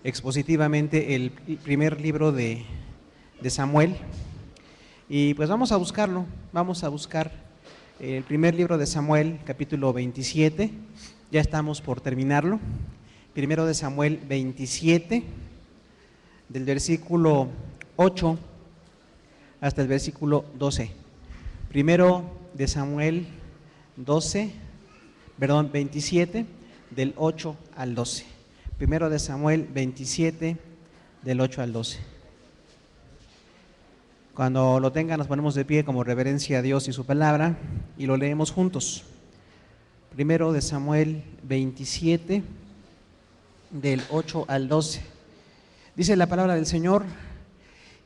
expositivamente el primer libro de Samuel. Y pues vamos a buscarlo, vamos a buscar el primer libro de Samuel, capítulo 27, ya estamos por terminarlo. Primero de Samuel 27, del versículo 8 hasta el versículo 12. Primero de Samuel 27, del 8 al 12. Primero de Samuel 27, del 8 al 12. Cuando lo tengan, nos ponemos de pie como reverencia a Dios y su palabra y lo leemos juntos. Primero de Samuel 27, del 8 al 12. Dice la palabra del Señor: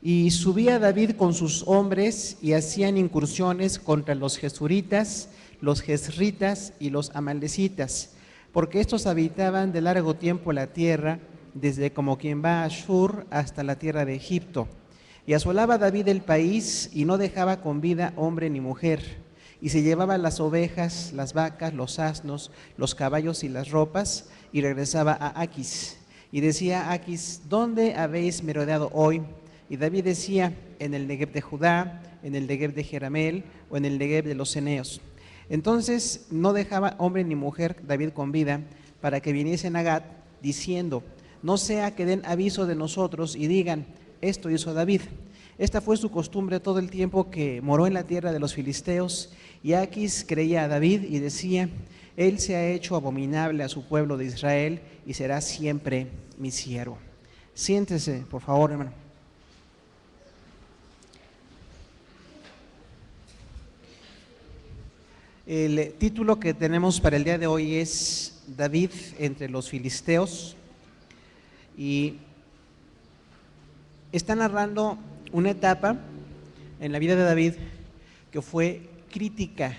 y subía David con sus hombres y hacían incursiones contra los gesuritas, los gesritas y los amalecitas, porque estos habitaban de largo tiempo la tierra, desde como quien va a Shur hasta la tierra de Egipto. Y asolaba David el país y no dejaba con vida hombre ni mujer, y se llevaba las ovejas, las vacas, los asnos, los caballos y las ropas, y regresaba a Aquis. Y decía Aquis: ¿dónde habéis merodeado hoy? Y David decía: en el Negueb de Judá, en el Negueb de Jerameel o en el Negueb de los Ceneos. Entonces no dejaba hombre ni mujer David con vida, para que viniesen a Gat, diciendo: no sea que den aviso de nosotros y digan: esto hizo David. Esta fue su costumbre todo el tiempo que moró en la tierra de los filisteos. Y Aquis creía a David y decía: él se ha hecho abominable a su pueblo de Israel y será siempre mi siervo. Siéntese, por favor, hermano. El título que tenemos para el día de hoy es David entre los filisteos, y está narrando una etapa en la vida de David que fue crítica.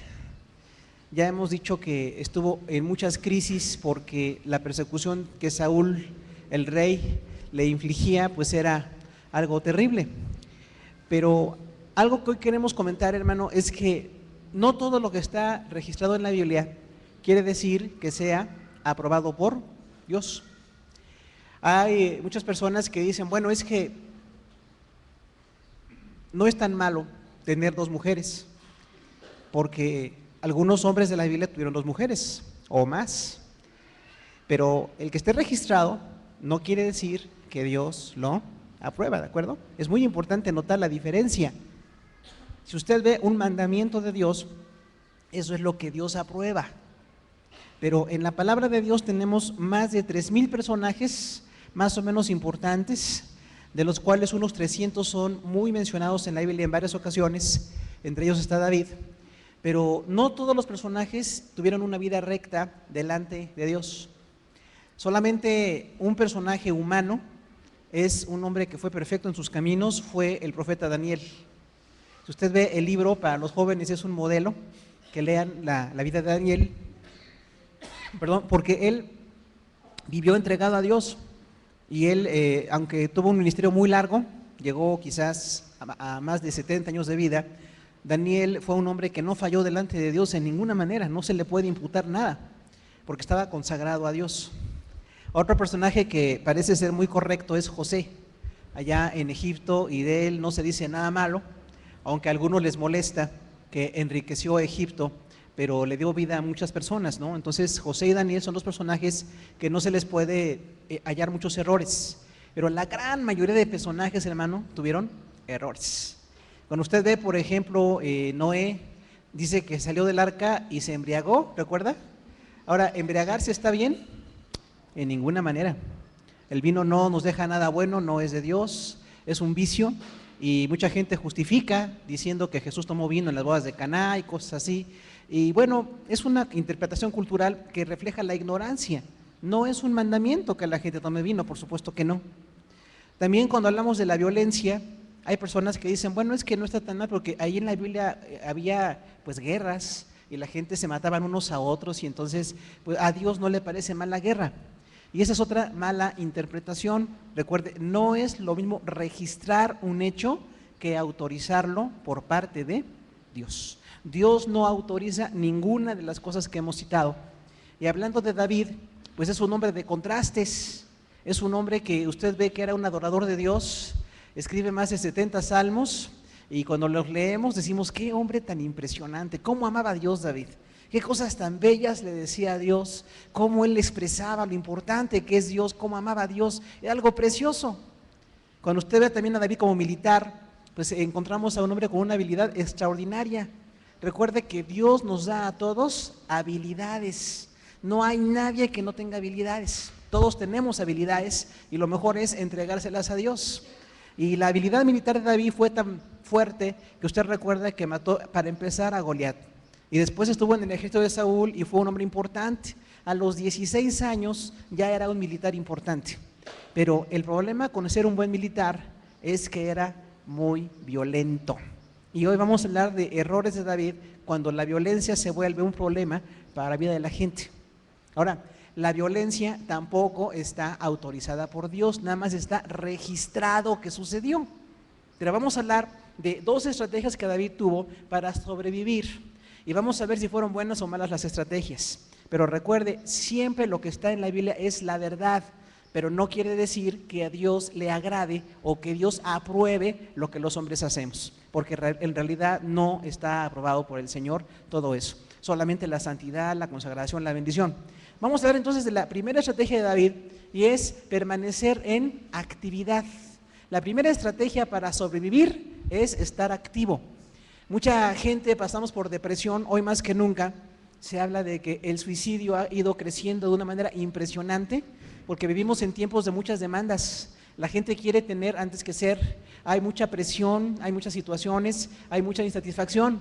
Ya hemos dicho que estuvo en muchas crisis porque la persecución que Saúl, el rey, le infligía pues era algo terrible. Pero algo que hoy queremos comentar, hermano, es que no todo lo que está registrado en la Biblia quiere decir que sea aprobado por Dios. Hay muchas personas que dicen: bueno, es que no es tan malo tener dos mujeres, porque algunos hombres de la Biblia tuvieron dos mujeres o más, pero el que esté registrado no quiere decir que Dios lo aprueba, ¿de acuerdo? Es muy importante notar la diferencia. Si usted ve un mandamiento de Dios, eso es lo que Dios aprueba. Pero en la palabra de Dios tenemos más de 3,000 personajes más o menos importantes, de los cuales unos 300 son muy mencionados en la Biblia en varias ocasiones. Entre ellos está David. Pero no todos los personajes tuvieron una vida recta delante de Dios. Solamente un personaje humano es un hombre que fue perfecto en sus caminos, fue el profeta Daniel. Si usted ve el libro, para los jóvenes es un modelo, que lean la vida de Daniel, porque él vivió entregado a Dios, y él, aunque tuvo un ministerio muy largo, llegó quizás a más de 70 años de vida, Daniel fue un hombre que no falló delante de Dios en ninguna manera, no se le puede imputar nada, porque estaba consagrado a Dios. Otro personaje que parece ser muy correcto es José, allá en Egipto, y de él no se dice nada malo, aunque a algunos les molesta que enriqueció a Egipto, pero le dio vida a muchas personas, ¿no? Entonces José y Daniel son dos personajes que no se les puede hallar muchos errores, pero la gran mayoría de personajes, hermano, tuvieron errores. Cuando usted ve, por ejemplo, Noé, dice que salió del arca y se embriagó, ¿recuerda? Ahora, ¿embriagarse está bien? En ninguna manera. El vino no nos deja nada bueno, no es de Dios, es un vicio. Y mucha gente justifica diciendo que Jesús tomó vino en las bodas de Caná y cosas así. Y bueno, es una interpretación cultural que refleja la ignorancia. No es un mandamiento que la gente tome vino, por supuesto que no. También cuando hablamos de la violencia, hay personas que dicen: bueno, es que no está tan mal, porque ahí en la Biblia había pues guerras y la gente se mataban unos a otros, y entonces pues a Dios no le parece mal la guerra. Y esa es otra mala interpretación. Recuerde, no es lo mismo registrar un hecho que autorizarlo por parte de Dios. Dios no autoriza ninguna de las cosas que hemos citado. Y hablando de David, pues es un hombre de contrastes. Es un hombre que usted ve que era un adorador de Dios, escribe más de 70 salmos y cuando los leemos decimos, qué hombre tan impresionante, cómo amaba a Dios David, qué cosas tan bellas le decía a Dios, cómo él expresaba lo importante que es Dios, cómo amaba a Dios, era algo precioso. Cuando usted ve también a David como militar, pues encontramos a un hombre con una habilidad extraordinaria. Recuerde que Dios nos da a todos habilidades, no hay nadie que no tenga habilidades, todos tenemos habilidades y lo mejor es entregárselas a Dios. Y la habilidad militar de David fue tan fuerte que usted recuerda que mató para empezar a Goliat. Y después estuvo en el ejército de Saúl y fue un hombre importante. A los 16 años ya era un militar importante. Pero el problema con ser un buen militar es que era muy violento. Y hoy vamos a hablar de errores de David cuando la violencia se vuelve un problema para la vida de la gente. Ahora, la violencia tampoco está autorizada por Dios, nada más está registrado que sucedió. Pero vamos a hablar de 2 estrategias que David tuvo para sobrevivir y vamos a ver si fueron buenas o malas las estrategias. Pero recuerde, siempre lo que está en la Biblia es la verdad, pero no quiere decir que a Dios le agrade o que Dios apruebe lo que los hombres hacemos, porque en realidad no está aprobado por el Señor todo eso, solamente la santidad, la consagración, la bendición. Vamos a ver entonces de la primera estrategia de David y es permanecer en actividad. La primera estrategia para sobrevivir es estar activo. Mucha gente pasamos por depresión, hoy más que nunca se habla de que el suicidio ha ido creciendo de una manera impresionante porque vivimos en tiempos de muchas demandas. La gente quiere tener antes que ser, hay mucha presión, hay muchas situaciones, hay mucha insatisfacción.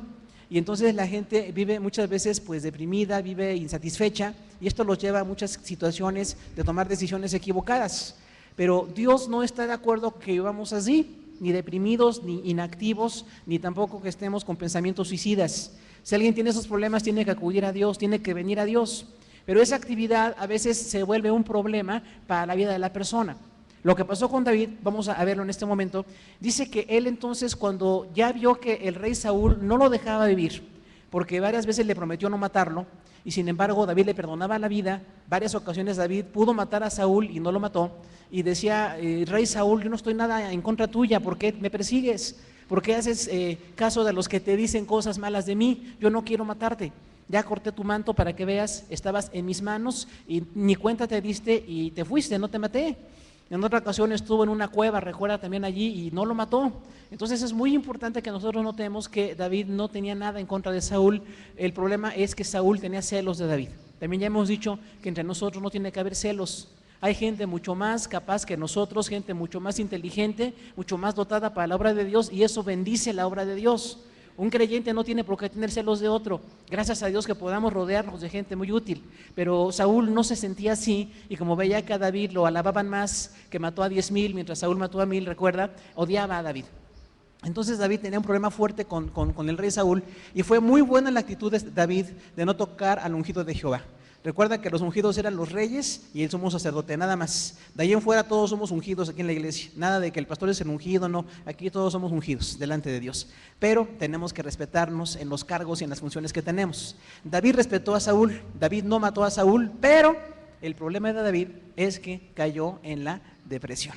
Y entonces la gente vive muchas veces pues deprimida, vive insatisfecha y esto los lleva a muchas situaciones de tomar decisiones equivocadas. Pero Dios no está de acuerdo que vivamos así, ni deprimidos, ni inactivos, ni tampoco que estemos con pensamientos suicidas. Si alguien tiene esos problemas tiene que acudir a Dios, tiene que venir a Dios. Pero esa actividad a veces se vuelve un problema para la vida de la persona. Lo que pasó con David, vamos a verlo en este momento, dice que él entonces cuando ya vio que el rey Saúl no lo dejaba vivir, porque varias veces le prometió no matarlo, y sin embargo David le perdonaba la vida, varias ocasiones David pudo matar a Saúl y no lo mató, y decía, rey Saúl, yo no estoy nada en contra tuya, ¿por qué me persigues? ¿Por qué haces caso de los que te dicen cosas malas de mí? Yo no quiero matarte. Ya corté tu manto para que veas, estabas en mis manos y ni cuenta te diste y te fuiste, no te maté. En otra ocasión estuvo en una cueva, recuerda también allí, y no lo mató. Entonces es muy importante que nosotros notemos que David no tenía nada en contra de Saúl. El problema es que Saúl tenía celos de David. También ya hemos dicho que entre nosotros no tiene que haber celos. Hay gente mucho más capaz que nosotros, gente mucho más inteligente, mucho más dotada para la obra de Dios, y eso bendice la obra de Dios. Un creyente no tiene por qué tener celos de otro, gracias a Dios que podamos rodearnos de gente muy útil, pero Saúl no se sentía así, y como veía que a David lo alababan más, que mató a 10,000 mientras Saúl mató a 1,000, recuerda, odiaba a David. Entonces David tenía un problema fuerte con el rey Saúl, y fue muy buena la actitud de David de no tocar al ungido de Jehová. Recuerda que los ungidos eran los reyes y el sumo sacerdote, nada más. De ahí en fuera todos somos ungidos aquí en la iglesia. Nada de que el pastor es el ungido, no. Aquí todos somos ungidos delante de Dios. Pero tenemos que respetarnos en los cargos y en las funciones que tenemos. David respetó a Saúl, David no mató a Saúl, pero el problema de David es que cayó en la depresión.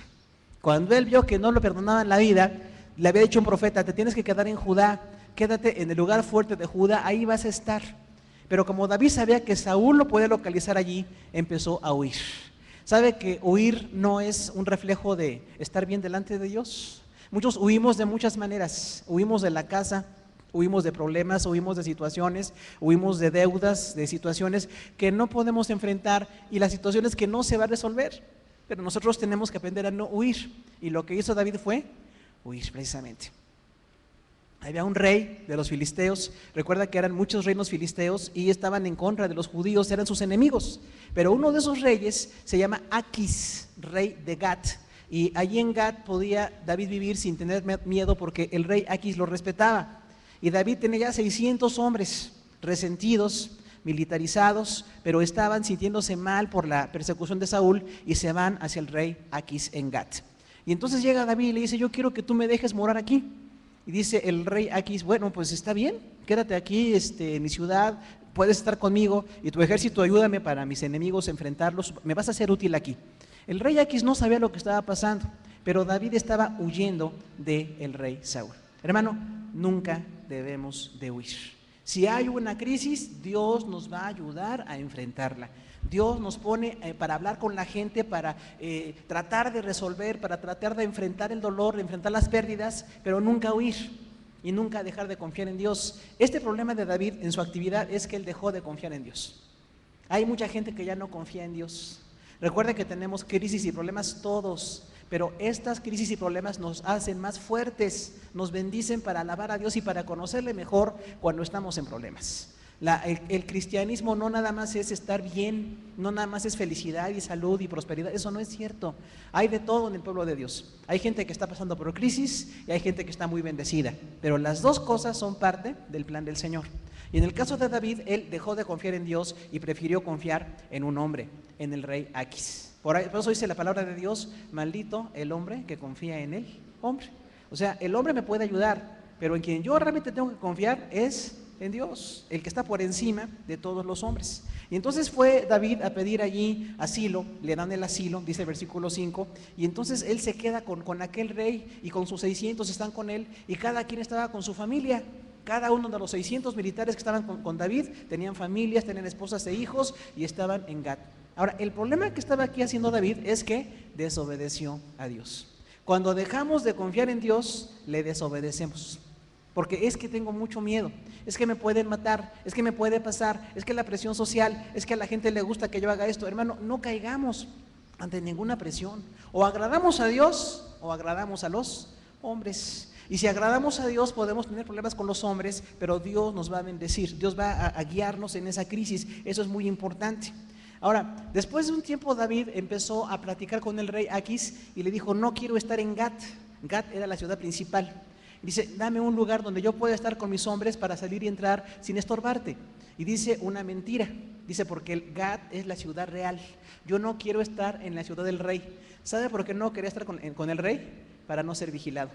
Cuando él vio que no lo perdonaban la vida, le había dicho un profeta, te tienes que quedar en Judá, quédate en el lugar fuerte de Judá, ahí vas a estar. Pero como David sabía que Saúl lo podía localizar allí, empezó a huir. ¿Sabe que huir no es un reflejo de estar bien delante de Dios? Muchos huimos de muchas maneras. Huimos de la casa, huimos de problemas, huimos de situaciones, huimos de deudas, de situaciones que no podemos enfrentar y las situaciones que no se va a resolver. Pero nosotros tenemos que aprender a no huir. Y lo que hizo David fue huir precisamente. Había un rey de los filisteos, recuerda que eran muchos reinos filisteos y estaban en contra de los judíos, eran sus enemigos. Pero uno de esos reyes se llama Aquis, rey de Gat. Y allí en Gat podía David vivir sin tener miedo porque el rey Aquis lo respetaba. Y David tenía ya 600 hombres resentidos, militarizados, pero estaban sintiéndose mal por la persecución de Saúl y se van hacia el rey Aquis en Gat. Y entonces llega David y le dice, yo quiero que tú me dejes morar aquí. Y dice el rey Aquis, bueno, pues está bien, quédate aquí en mi ciudad, puedes estar conmigo y tu ejército ayúdame para mis enemigos enfrentarlos, me vas a ser útil aquí. El rey Aquis no sabía lo que estaba pasando, pero David estaba huyendo del rey Saúl. Hermano, nunca debemos de huir. Si hay una crisis, Dios nos va a ayudar a enfrentarla. Dios nos pone para hablar con la gente, para tratar de resolver, para tratar de enfrentar el dolor, de enfrentar las pérdidas, pero nunca huir y nunca dejar de confiar en Dios. Este problema de David en su actividad es que él dejó de confiar en Dios. Hay mucha gente que ya no confía en Dios. Recuerden que tenemos crisis y problemas todos, pero estas crisis y problemas nos hacen más fuertes, nos bendicen para alabar a Dios y para conocerle mejor cuando estamos en problemas. El cristianismo no nada más es estar bien, no nada más es felicidad y salud y prosperidad, eso no es cierto. Hay de todo en el pueblo de Dios. Hay gente que está pasando por crisis y hay gente que está muy bendecida, pero las dos cosas son parte del plan del Señor. Y en el caso de David, él dejó de confiar en Dios y prefirió confiar en un hombre, en el rey Aquis. Por eso dice la palabra de Dios: maldito el hombre que confía en el hombre. O sea, el hombre me puede ayudar, pero en quien yo realmente tengo que confiar es en Dios, el que está por encima de todos los hombres. Y entonces fue David a pedir allí asilo, le dan el asilo, dice el versículo 5, y entonces él se queda con aquel rey y con sus 600 están con él, y cada quien estaba con su familia. Cada uno de los 600 militares que estaban con David tenían familias, tenían esposas e hijos y estaban en Gat. Ahora, el problema que estaba aquí haciendo David es que desobedeció a Dios. Cuando dejamos de confiar en Dios, le desobedecemos. Porque es que tengo mucho miedo, es que me pueden matar, es que me puede pasar, es que la presión social, es que a la gente le gusta que yo haga esto. Hermano, no caigamos ante ninguna presión. O agradamos a Dios o agradamos a los hombres. Y si agradamos a Dios podemos tener problemas con los hombres, pero Dios nos va a bendecir, Dios va a guiarnos en esa crisis. Eso es muy importante. Ahora, después de un tiempo David empezó a platicar con el rey Aquis y le dijo: no quiero estar en Gat. Gat era la ciudad principal. Dice: dame un lugar donde yo pueda estar con mis hombres para salir y entrar sin estorbarte. Y dice una mentira. Dice: porque el Gat es la ciudad real. Yo no quiero estar en la ciudad del rey. ¿Sabe por qué no quería estar con el rey? Para no ser vigilado.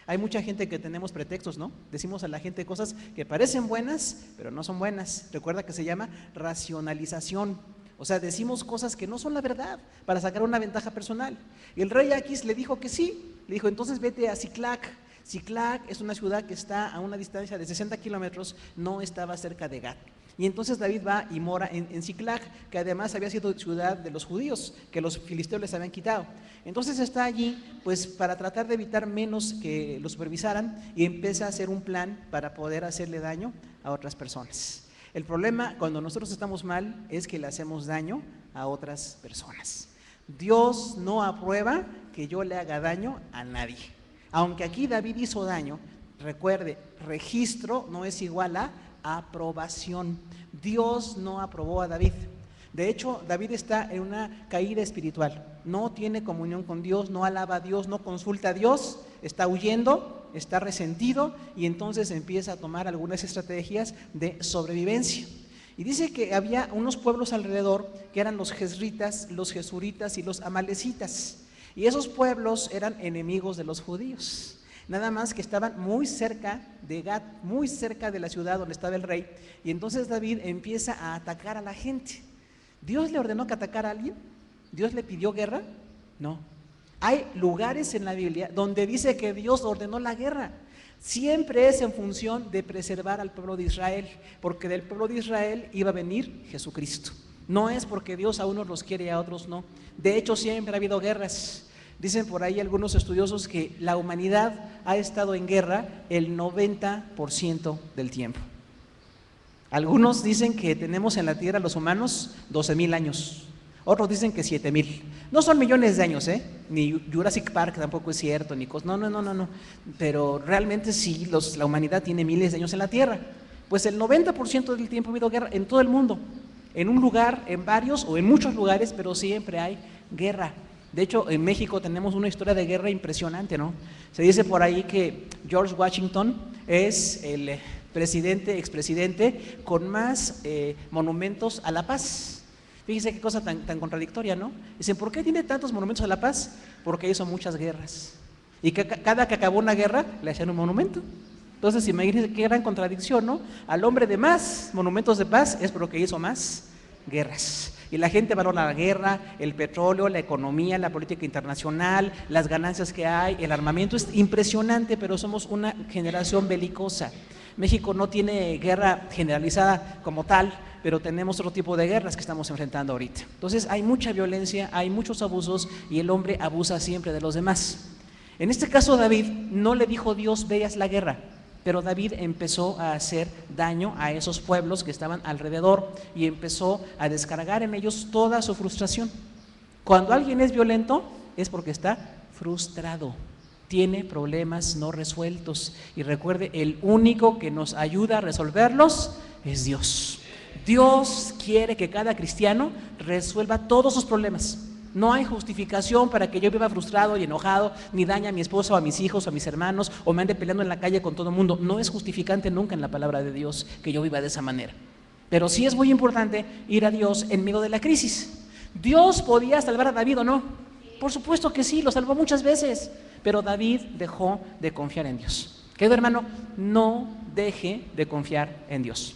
Hay mucha gente que tenemos pretextos, ¿no? Decimos a la gente cosas que parecen buenas, pero no son buenas. Recuerda que se llama racionalización. O sea, decimos cosas que no son la verdad para sacar una ventaja personal. Y el rey Aquis le dijo que sí. Le dijo: entonces vete a Siclac. Siclac es una ciudad que está a una distancia de 60 kilómetros, no estaba cerca de Gat. Y entonces David va y mora en Siclac, que además había sido ciudad de los judíos, que los filisteos les habían quitado. Entonces está allí pues para tratar de evitar menos que lo supervisaran y empieza a hacer un plan para poder hacerle daño a otras personas. El problema cuando nosotros estamos mal es que le hacemos daño a otras personas. Dios no aprueba que yo le haga daño a nadie. Aunque aquí David hizo daño, recuerde, registro no es igual a aprobación. Dios no aprobó a David. De hecho, David está en una caída espiritual. No tiene comunión con Dios, no alaba a Dios, no consulta a Dios, está huyendo, está resentido y entonces empieza a tomar algunas estrategias de sobrevivencia. Y dice que había unos pueblos alrededor que eran los Jezritas, los Jesuritas y los Amalecitas. Y esos pueblos eran enemigos de los judíos, nada más que estaban muy cerca de Gat, muy cerca de la ciudad donde estaba el rey. Y entonces David empieza a atacar a la gente. ¿Dios le ordenó que atacara a alguien? ¿Dios le pidió guerra? No. Hay lugares en la Biblia donde dice que Dios ordenó la guerra. Siempre es en función de preservar al pueblo de Israel, porque del pueblo de Israel iba a venir Jesucristo. No es porque Dios a unos los quiere y a otros no. De hecho, siempre ha habido guerras. Dicen por ahí algunos estudiosos que la humanidad ha estado en guerra el 90% del tiempo. Algunos dicen que tenemos en la Tierra los humanos 12,000 años. Otros dicen que 7,000. No son millones de años, ni Jurassic Park tampoco es cierto, ni cosas. No. Pero realmente sí, la humanidad tiene miles de años en la Tierra. Pues el 90% del tiempo ha habido guerra en todo el mundo. En un lugar, en varios o en muchos lugares, pero siempre hay guerra. De hecho, en México tenemos una historia de guerra impresionante, ¿no? Se dice por ahí que George Washington es el expresidente con más monumentos a la paz. Fíjense qué cosa tan contradictoria, ¿no? Dicen: ¿por qué tiene tantos monumentos a la paz? Porque hizo muchas guerras. Y cada que acabó una guerra, le hacían un monumento. Entonces, imagínense qué gran contradicción, ¿no? Al hombre de más monumentos de paz es porque hizo más guerras. Y la gente valora la guerra, el petróleo, la economía, la política internacional, las ganancias que hay, el armamento. Es impresionante, pero somos una generación belicosa. México no tiene guerra generalizada como tal, pero tenemos otro tipo de guerras que estamos enfrentando ahorita. Entonces hay mucha violencia, hay muchos abusos y el hombre abusa siempre de los demás. En este caso David no le dijo Dios, veas la guerra, pero David empezó a hacer daño a esos pueblos que estaban alrededor y empezó a descargar en ellos toda su frustración. Cuando alguien es violento es porque está frustrado, tiene problemas no resueltos. Y recuerde, el único que nos ayuda a resolverlos es Dios. Dios quiere que cada cristiano resuelva todos sus problemas. No hay justificación para que yo viva frustrado y enojado, ni dañe a mi esposa o a mis hijos o a mis hermanos, o me ande peleando en la calle con todo el mundo. No es justificante nunca en la palabra de Dios que yo viva de esa manera. Pero sí es muy importante ir a Dios en medio de la crisis. ¿Dios podía salvar a David o no? Por supuesto que sí, lo salvó muchas veces, pero David dejó de confiar en Dios. Querido hermano, no deje de confiar en Dios.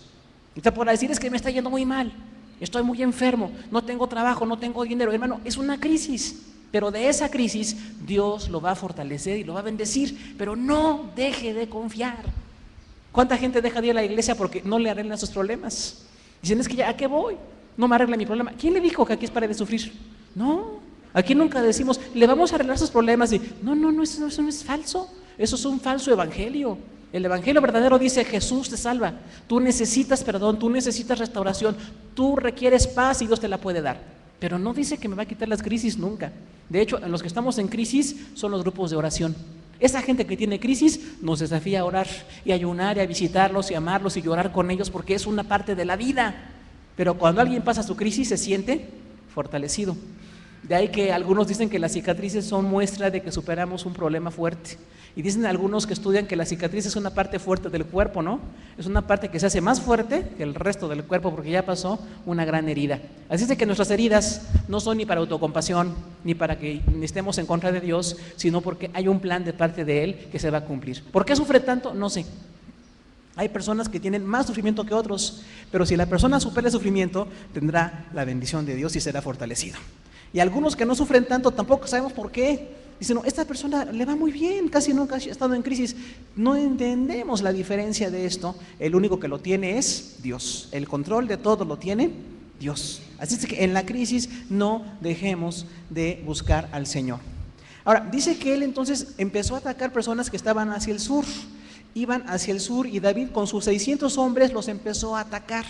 Usted podrá decir, es que me está yendo muy mal, estoy muy enfermo, no tengo trabajo, no tengo dinero. Hermano, es una crisis, pero de esa crisis Dios lo va a fortalecer y lo va a bendecir, pero no deje de confiar. ¿Cuánta gente deja de ir a la iglesia porque no le arreglan sus problemas? Dicen, es que ya, ¿a qué voy? No me arregla mi problema. ¿Quién le dijo que aquí es para de sufrir? No, aquí nunca decimos, le vamos a arreglar sus problemas. Y, no, eso no es falso, eso es un falso evangelio. El evangelio verdadero dice, Jesús te salva, tú necesitas perdón, tú necesitas restauración, tú requieres paz y Dios te la puede dar. Pero no dice que me va a quitar las crisis nunca. De hecho, en los que estamos en crisis son los grupos de oración. Esa gente que tiene crisis nos desafía a orar y a ayunar y a visitarlos y amarlos y llorar con ellos porque es una parte de la vida. Pero cuando alguien pasa su crisis se siente fortalecido. De ahí que algunos dicen que las cicatrices son muestra de que superamos un problema fuerte. Y dicen algunos que estudian que la cicatriz es una parte fuerte del cuerpo, ¿no? Es una parte que se hace más fuerte que el resto del cuerpo porque ya pasó una gran herida. Así es de que nuestras heridas no son ni para autocompasión, ni para que estemos en contra de Dios, sino porque hay un plan de parte de Él que se va a cumplir. ¿Por qué sufre tanto? No sé. Hay personas que tienen más sufrimiento que otros, pero si la persona supera el sufrimiento, tendrá la bendición de Dios y será fortalecido. Y algunos que no sufren tanto tampoco sabemos por qué. Dicen, no, esta persona le va muy bien, casi nunca ha estado en crisis. No entendemos la diferencia de esto. El único que lo tiene es Dios. El control de todo lo tiene Dios. Así es que en la crisis no dejemos de buscar al Señor. Ahora, dice que él entonces empezó a atacar personas que estaban hacia el sur. Iban hacia el sur y David con sus 600 hombres los empezó a atacar.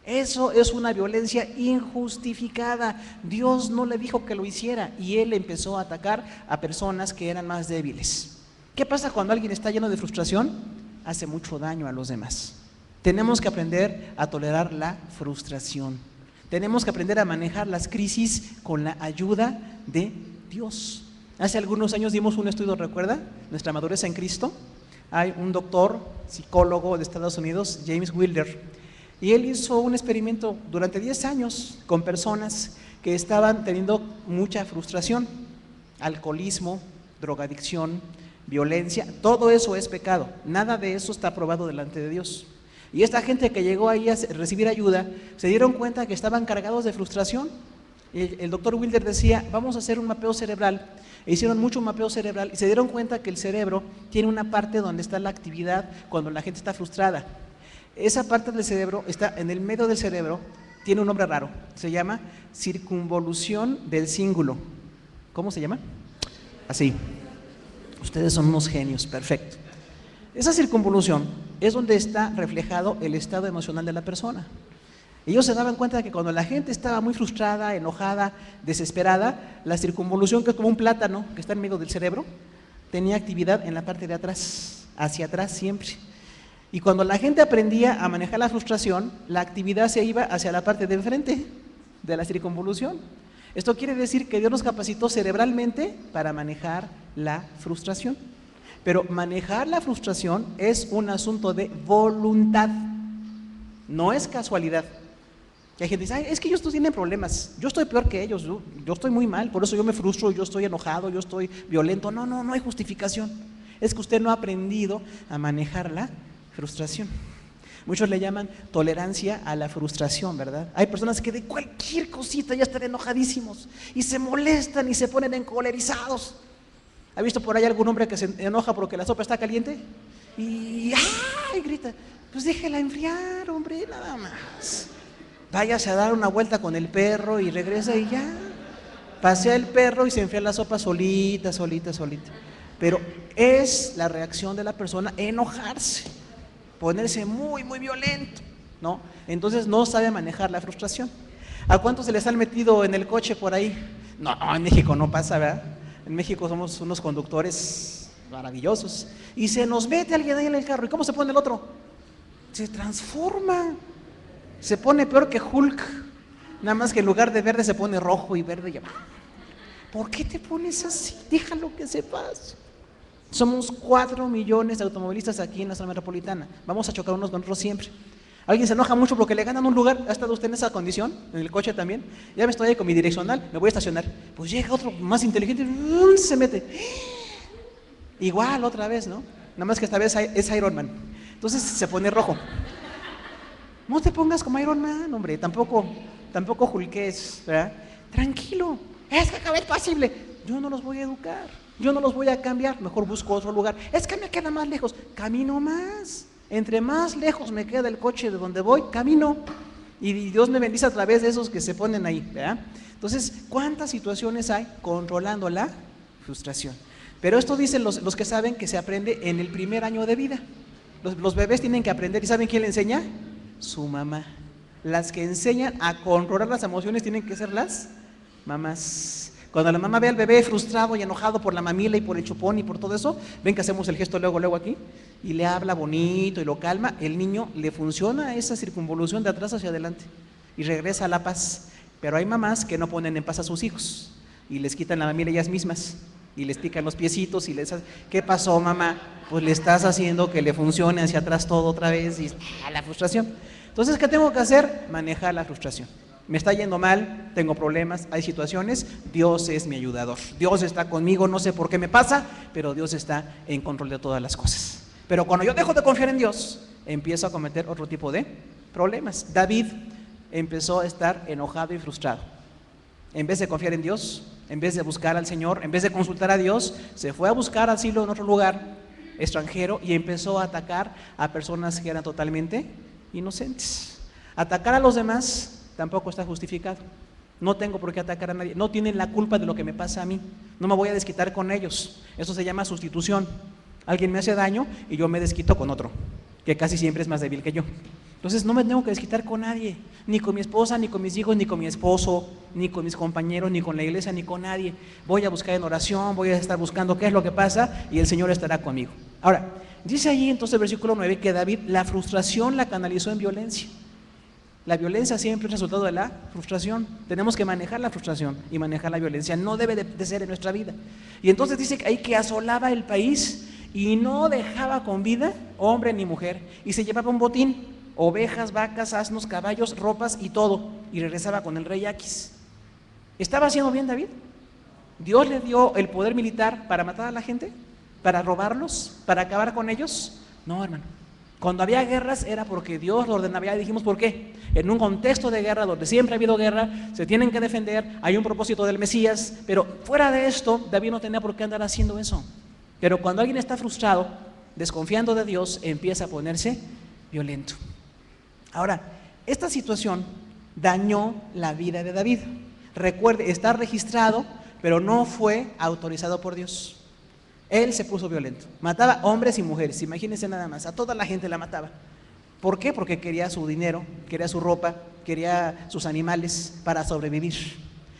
Eso es una violencia injustificada. Dios no le dijo que lo hiciera y él empezó a atacar a personas que eran más débiles. ¿Qué pasa cuando alguien está lleno de frustración? Hace mucho daño a los demás. Tenemos que aprender a tolerar la frustración. Tenemos que aprender a manejar las crisis con la ayuda de Dios. Hace algunos años dimos un estudio, ¿recuerda? Nuestra madurez en Cristo. Hay un doctor, psicólogo de Estados Unidos, James Wilder, y él hizo un experimento durante 10 años con personas que estaban teniendo mucha frustración, alcoholismo, drogadicción, violencia. Todo eso es pecado, nada de eso está aprobado delante de Dios. Y esta gente que llegó ahí a recibir ayuda, se dieron cuenta que estaban cargados de frustración. El doctor Wilder decía, vamos a hacer un mapeo cerebral. E hicieron mucho mapeo cerebral y se dieron cuenta que el cerebro tiene una parte donde está la actividad cuando la gente está frustrada. Esa parte del cerebro está en el medio del cerebro, tiene un nombre raro, se llama circunvolución del cíngulo. ¿Cómo se llama? Así. Ustedes son unos genios, perfecto. Esa circunvolución es donde está reflejado el estado emocional de la persona. Ellos se daban cuenta de que cuando la gente estaba muy frustrada, enojada, desesperada, la circunvolución, que es como un plátano que está en medio del cerebro, tenía actividad en la parte de atrás, hacia atrás siempre. Y cuando la gente aprendía a manejar la frustración, la actividad se iba hacia la parte de enfrente de la circunvolución. Esto quiere decir que Dios nos capacitó cerebralmente para manejar la frustración. Pero manejar la frustración es un asunto de voluntad, no es casualidad. Que hay gente que dice, es que ellos no tienen problemas, yo estoy peor que ellos, yo estoy muy mal, por eso yo me frustro, yo estoy enojado, yo estoy violento. No hay justificación. Es que usted no ha aprendido a manejar la frustración. Muchos le llaman tolerancia a la frustración, ¿verdad? Hay personas que de cualquier cosita ya están enojadísimos y se molestan y se ponen encolerizados. ¿Ha visto por ahí algún hombre que se enoja porque la sopa está caliente? Y ¡ay! Grita, pues déjela enfriar, hombre, nada más. Váyase a dar una vuelta con el perro y regresa y ya. Pasea el perro y se enfría la sopa solita. Pero es la reacción de la persona enojarse, ponerse muy violento, ¿no? Entonces no sabe manejar la frustración. ¿A cuántos se les han metido en el coche por ahí? No, en México no pasa, ¿verdad? En México somos unos conductores maravillosos. Y se nos mete alguien ahí en el carro. ¿Y cómo se pone el otro? Se transforma. Se pone peor que Hulk. Nada más que en lugar de verde se pone rojo y verde. ¿Por qué te pones así? Déjalo que se pase. Somos 4 millones de automovilistas aquí en la zona metropolitana. Vamos a chocar unos con otros siempre. Alguien se enoja mucho porque le ganan un lugar. ¿Ha estado usted en esa condición? En el coche también. Ya me estoy ahí con mi direccional, me voy a estacionar. Pues llega otro más inteligente, se mete. Igual otra vez, ¿no? Nada más que esta vez es Iron Man. Entonces se pone rojo. No te pongas como Iron Man, hombre. Tampoco julques, ¿verdad? Tranquilo. Es que acaba es posible. Yo no los voy a educar. Yo no los voy a cambiar. Mejor busco otro lugar. Es que me queda más lejos. Camino más. Entre más lejos me queda el coche de donde voy, camino. Y Dios me bendice a través de esos que se ponen ahí, ¿verdad? Entonces, ¿cuántas situaciones hay controlando la frustración? Pero esto dicen los que saben que se aprende en el primer año de vida. Los bebés tienen que aprender. ¿Y saben quién le enseña? Su mamá. Las que enseñan a controlar las emociones tienen que ser las mamás. Cuando la mamá ve al bebé frustrado y enojado por la mamila y por el chupón y por todo eso, ven que hacemos el gesto luego aquí, y le habla bonito y lo calma, el niño le funciona esa circunvolución de atrás hacia adelante y regresa a la paz. Pero hay mamás que no ponen en paz a sus hijos y les quitan la mamila ellas mismas y les pican los piecitos y les hacen, ¿qué pasó, mamá? Pues le estás haciendo que le funcione hacia atrás todo otra vez y la frustración. Entonces, ¿qué tengo que hacer? Manejar la frustración. Me está yendo mal, tengo problemas, hay situaciones, Dios es mi ayudador. Dios está conmigo, no sé por qué me pasa, pero Dios está en control de todas las cosas. Pero cuando yo dejo de confiar en Dios, empiezo a cometer otro tipo de problemas. David empezó a estar enojado y frustrado. En vez de confiar en Dios, en vez de buscar al Señor, en vez de consultar a Dios, se fue a buscar asilo en otro lugar extranjero y empezó a atacar a personas que eran totalmente inocentes. Atacar a los demás tampoco está justificado. No tengo por qué atacar a nadie. No tienen la culpa de lo que me pasa a mí. No me voy a desquitar con ellos. Eso se llama sustitución. Alguien me hace daño y yo me desquito con otro, que casi siempre es más débil que yo. Entonces no me tengo que desquitar con nadie, ni con mi esposa, ni con mis hijos, ni con mi esposo, ni con mis compañeros, ni con la iglesia, ni con nadie. Voy a buscar en oración, voy a estar buscando qué es lo que pasa y el Señor estará conmigo. Ahora, dice allí entonces el versículo 9 que David la frustración la canalizó en violencia. La violencia siempre es resultado de la frustración. Tenemos que manejar la frustración y manejar la violencia. No debe de ser en nuestra vida. Y entonces dice ahí que asolaba el país y no dejaba con vida hombre ni mujer. Y se llevaba un botín, ovejas, vacas, asnos, caballos, ropas y todo. Y regresaba con el rey Aquis. ¿Estaba haciendo bien David? ¿Dios le dio el poder militar para matar a la gente? ¿Para robarlos? ¿Para acabar con ellos? No, hermano. Cuando había guerras era porque Dios lo ordenaba. Ya dijimos por qué. En un contexto de guerra donde siempre ha habido guerra, se tienen que defender, hay un propósito del Mesías, pero fuera de esto, David no tenía por qué andar haciendo eso. Pero cuando alguien está frustrado, desconfiando de Dios, empieza a ponerse violento. Ahora, esta situación dañó la vida de David. Recuerde, está registrado, pero no fue autorizado por Dios. Él se puso violento, mataba hombres y mujeres, imagínense nada más, a toda la gente la mataba. ¿Por qué? Porque quería su dinero, quería su ropa, quería sus animales para sobrevivir.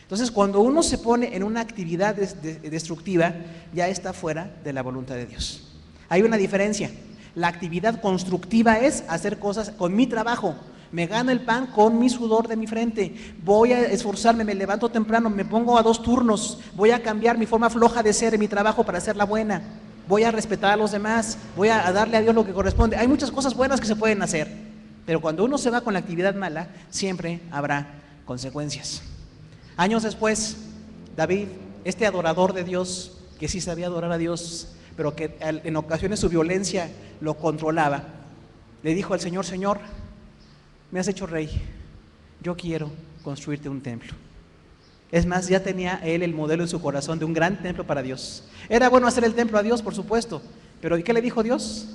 Entonces, cuando uno se pone en una actividad destructiva, ya está fuera de la voluntad de Dios. Hay una diferencia. La actividad constructiva es hacer cosas con mi trabajo. Me gano el pan con mi sudor de mi frente. Voy a esforzarme, me levanto temprano, me pongo a 2 turnos. Voy a cambiar mi forma floja de ser en mi trabajo para hacerla buena. Voy a respetar a los demás. Voy a darle a Dios lo que corresponde. Hay muchas cosas buenas que se pueden hacer. Pero cuando uno se va con la actividad mala, siempre habrá consecuencias. Años después, David, este adorador de Dios, que sí sabía adorar a Dios, pero que en ocasiones su violencia lo controlaba, le dijo al Señor: Señor, me has hecho rey, yo quiero construirte un templo. Es más, ya tenía él el modelo en su corazón de un gran templo para Dios. Era bueno hacer el templo a Dios, por supuesto, pero ¿y qué le dijo Dios?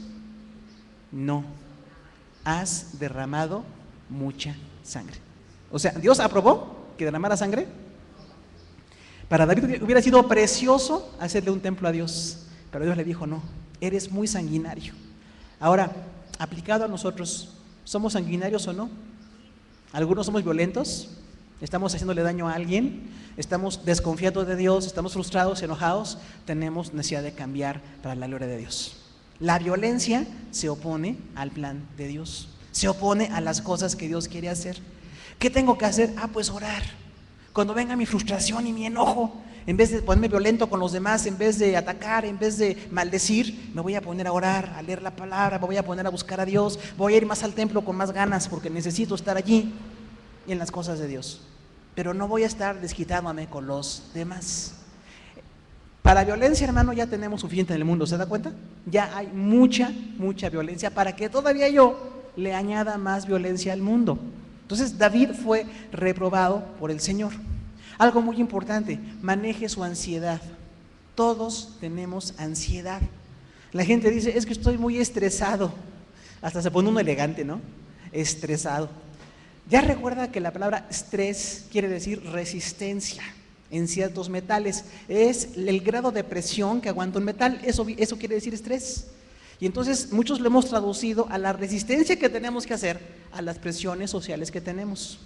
No, has derramado mucha sangre. O sea, ¿Dios aprobó que derramara sangre? Para David hubiera sido precioso hacerle un templo a Dios, pero Dios le dijo: no, eres muy sanguinario. Ahora, aplicado a nosotros, ¿somos sanguinarios o no? Algunos somos violentos, estamos haciéndole daño a alguien, estamos desconfiando de Dios, estamos frustrados, enojados, tenemos necesidad de cambiar para la gloria de Dios. La violencia se opone al plan de Dios, se opone a las cosas que Dios quiere hacer. ¿Qué tengo que hacer? Pues orar. Cuando venga mi frustración y mi enojo, en vez de ponerme violento con los demás, en vez de atacar, en vez de maldecir, me voy a poner a orar, a leer la palabra, me voy a poner a buscar a Dios, voy a ir más al templo con más ganas porque necesito estar allí y en las cosas de Dios. Pero no voy a estar desquitándome con los demás. Para violencia, hermano, ya tenemos suficiente en el mundo, ¿se da cuenta? Ya hay mucha violencia para que todavía yo le añada más violencia al mundo. Entonces David fue reprobado por el Señor. Algo muy importante, maneje su ansiedad. Todos tenemos ansiedad. La gente dice: es que estoy muy estresado. Hasta se pone uno elegante, ¿no? Estresado. Ya recuerda que la palabra estrés quiere decir resistencia en ciertos metales. Es el grado de presión que aguanta un metal, eso quiere decir estrés. Y entonces muchos lo hemos traducido a la resistencia que tenemos que hacer a las presiones sociales que tenemos.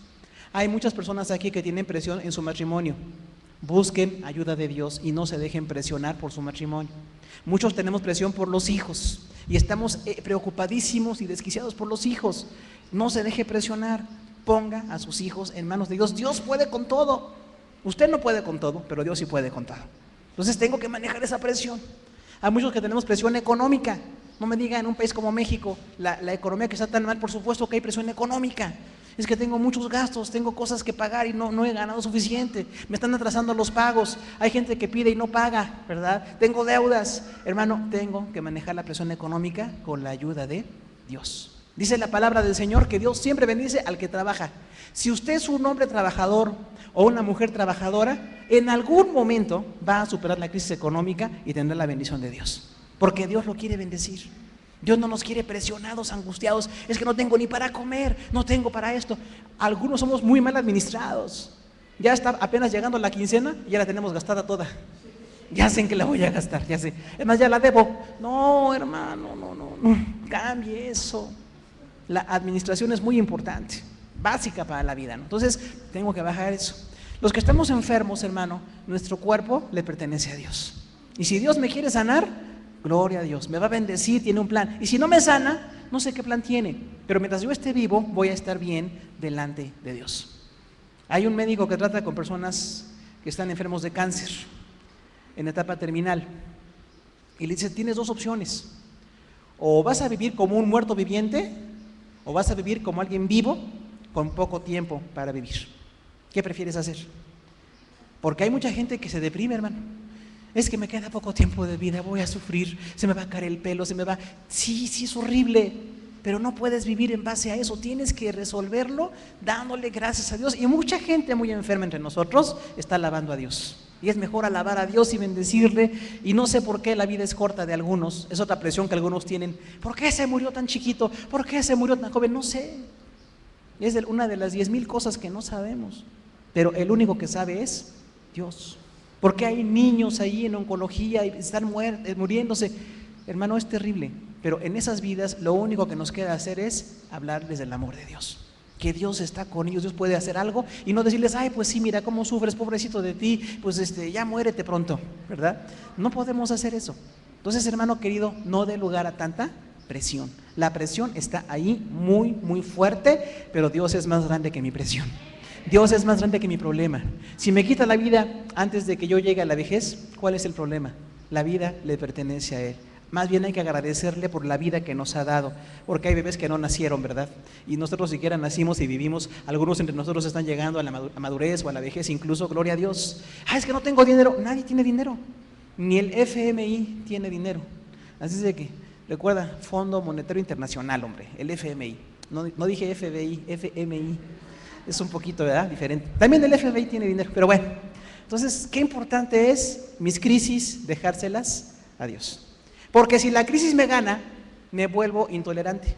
Hay muchas personas aquí que tienen presión en su matrimonio. Busquen ayuda de Dios y no se dejen presionar por su matrimonio. Muchos tenemos presión por los hijos y estamos preocupadísimos y desquiciados por los hijos. No se deje presionar, ponga a sus hijos en manos de Dios. Dios puede con todo. Usted no puede con todo, pero Dios sí puede con todo. Entonces tengo que manejar esa presión. Hay muchos que tenemos presión económica. No me diga en un país como México, la economía que está tan mal, por supuesto que hay presión económica. Es que tengo muchos gastos, tengo cosas que pagar y no he ganado suficiente. Me están atrasando los pagos. Hay gente que pide y no paga, ¿verdad? Tengo deudas. Hermano, tengo que manejar la presión económica con la ayuda de Dios. Dice la palabra del Señor que Dios siempre bendice al que trabaja. Si usted es un hombre trabajador o una mujer trabajadora, en algún momento va a superar la crisis económica y tendrá la bendición de Dios. Porque Dios lo quiere bendecir. Dios no nos quiere presionados, angustiados. Es que no tengo ni para comer, no tengo para esto. Algunos somos muy mal administrados. Ya está apenas llegando la quincena y ya la tenemos gastada toda. Ya sé en qué la voy a gastar, ya sé. Es más, ya la debo. No, hermano, no. Cambie eso. La administración es muy importante, básica para la vida, ¿no? Entonces, tengo que bajar eso. Los que estamos enfermos, hermano, nuestro cuerpo le pertenece a Dios. Y si Dios me quiere sanar, gloria a Dios, me va a bendecir, tiene un plan. Y si no me sana, no sé qué plan tiene, pero mientras yo esté vivo, voy a estar bien delante de Dios. Hay un médico que trata con personas que están enfermos de cáncer, en etapa terminal, y le dice: tienes dos opciones, o vas a vivir como un muerto viviente, o vas a vivir como alguien vivo, con poco tiempo para vivir. ¿Qué prefieres hacer? Porque hay mucha gente que se deprime, hermano. Es que me queda poco tiempo de vida, voy a sufrir, se me va a caer el pelo, Sí, es horrible, pero no puedes vivir en base a eso, tienes que resolverlo dándole gracias a Dios. Y mucha gente muy enferma entre nosotros está alabando a Dios. Y es mejor alabar a Dios y bendecirle. Y no sé por qué la vida es corta de algunos, es otra presión que algunos tienen. ¿Por qué se murió tan chiquito? ¿Por qué se murió tan joven? No sé. Es una de las 10,000 cosas que no sabemos, pero el único que sabe es Dios. Porque hay niños ahí en oncología y están muriéndose. Hermano, es terrible, pero en esas vidas lo único que nos queda hacer es hablarles del amor de Dios, que Dios está con ellos, Dios puede hacer algo, y no decirles: ay, pues sí, mira cómo sufres, pobrecito de ti, pues ya muérete pronto, ¿verdad? No podemos hacer eso. Entonces, hermano querido, no dé lugar a tanta presión. La presión está ahí muy fuerte, pero Dios es más grande que mi presión. Dios es más grande que mi problema. Si me quita la vida antes de que yo llegue a la vejez, ¿cuál es el problema? La vida le pertenece a Él. Más bien hay que agradecerle por la vida que nos ha dado, porque hay bebés que no nacieron, ¿verdad? Y nosotros siquiera nacimos y vivimos. Algunos entre nosotros están llegando a la madurez o a la vejez, incluso, gloria a Dios. Es que no tengo dinero. Nadie tiene dinero, ni el FMI tiene dinero. Así es de que Recuerda, Fondo Monetario Internacional, hombre, el FMI. No dije FBI, FMI. Es un poquito, ¿verdad?, diferente. También el FBI tiene dinero, pero bueno. Entonces, qué importante es mis crisis dejárselas a Dios. Porque si la crisis me gana, me vuelvo intolerante.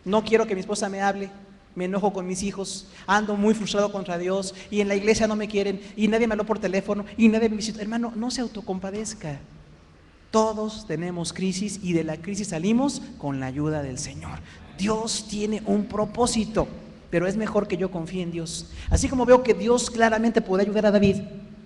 No quiero que mi esposa me hable, me enojo con mis hijos, ando muy frustrado contra Dios y en la iglesia no me quieren y nadie me habló por teléfono y nadie me visitó. Hermano, no se autocompadezca. Todos tenemos crisis y de la crisis salimos con la ayuda del Señor. Dios tiene un propósito, pero es mejor que yo confíe en Dios. Así como veo que Dios claramente puede ayudar a David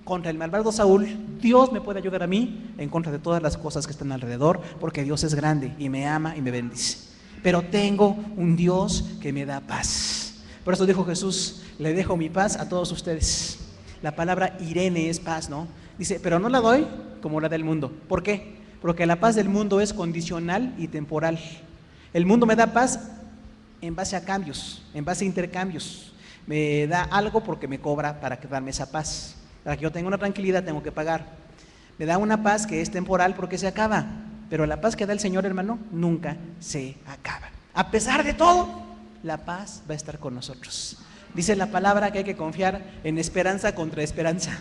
contra el malvado Saúl, Dios me puede ayudar a mí en contra de todas las cosas que están alrededor, porque Dios es grande y me ama y me bendice. Pero tengo un Dios que me da paz. Por eso dijo Jesús, le dejo mi paz a todos ustedes. La palabra Irene es paz, ¿no? Dice, pero no la doy como la del mundo. ¿Por qué? Porque la paz del mundo es condicional y temporal. El mundo me da paz en base a cambios, en base a intercambios. Me da algo porque me cobra para darme esa paz. Para que yo tenga una tranquilidad tengo que pagar. Me da una paz que es temporal porque se acaba. Pero la paz que da el Señor, hermano, nunca se acaba. A pesar de todo, la paz va a estar con nosotros. Dice la palabra que hay que confiar en esperanza contra esperanza.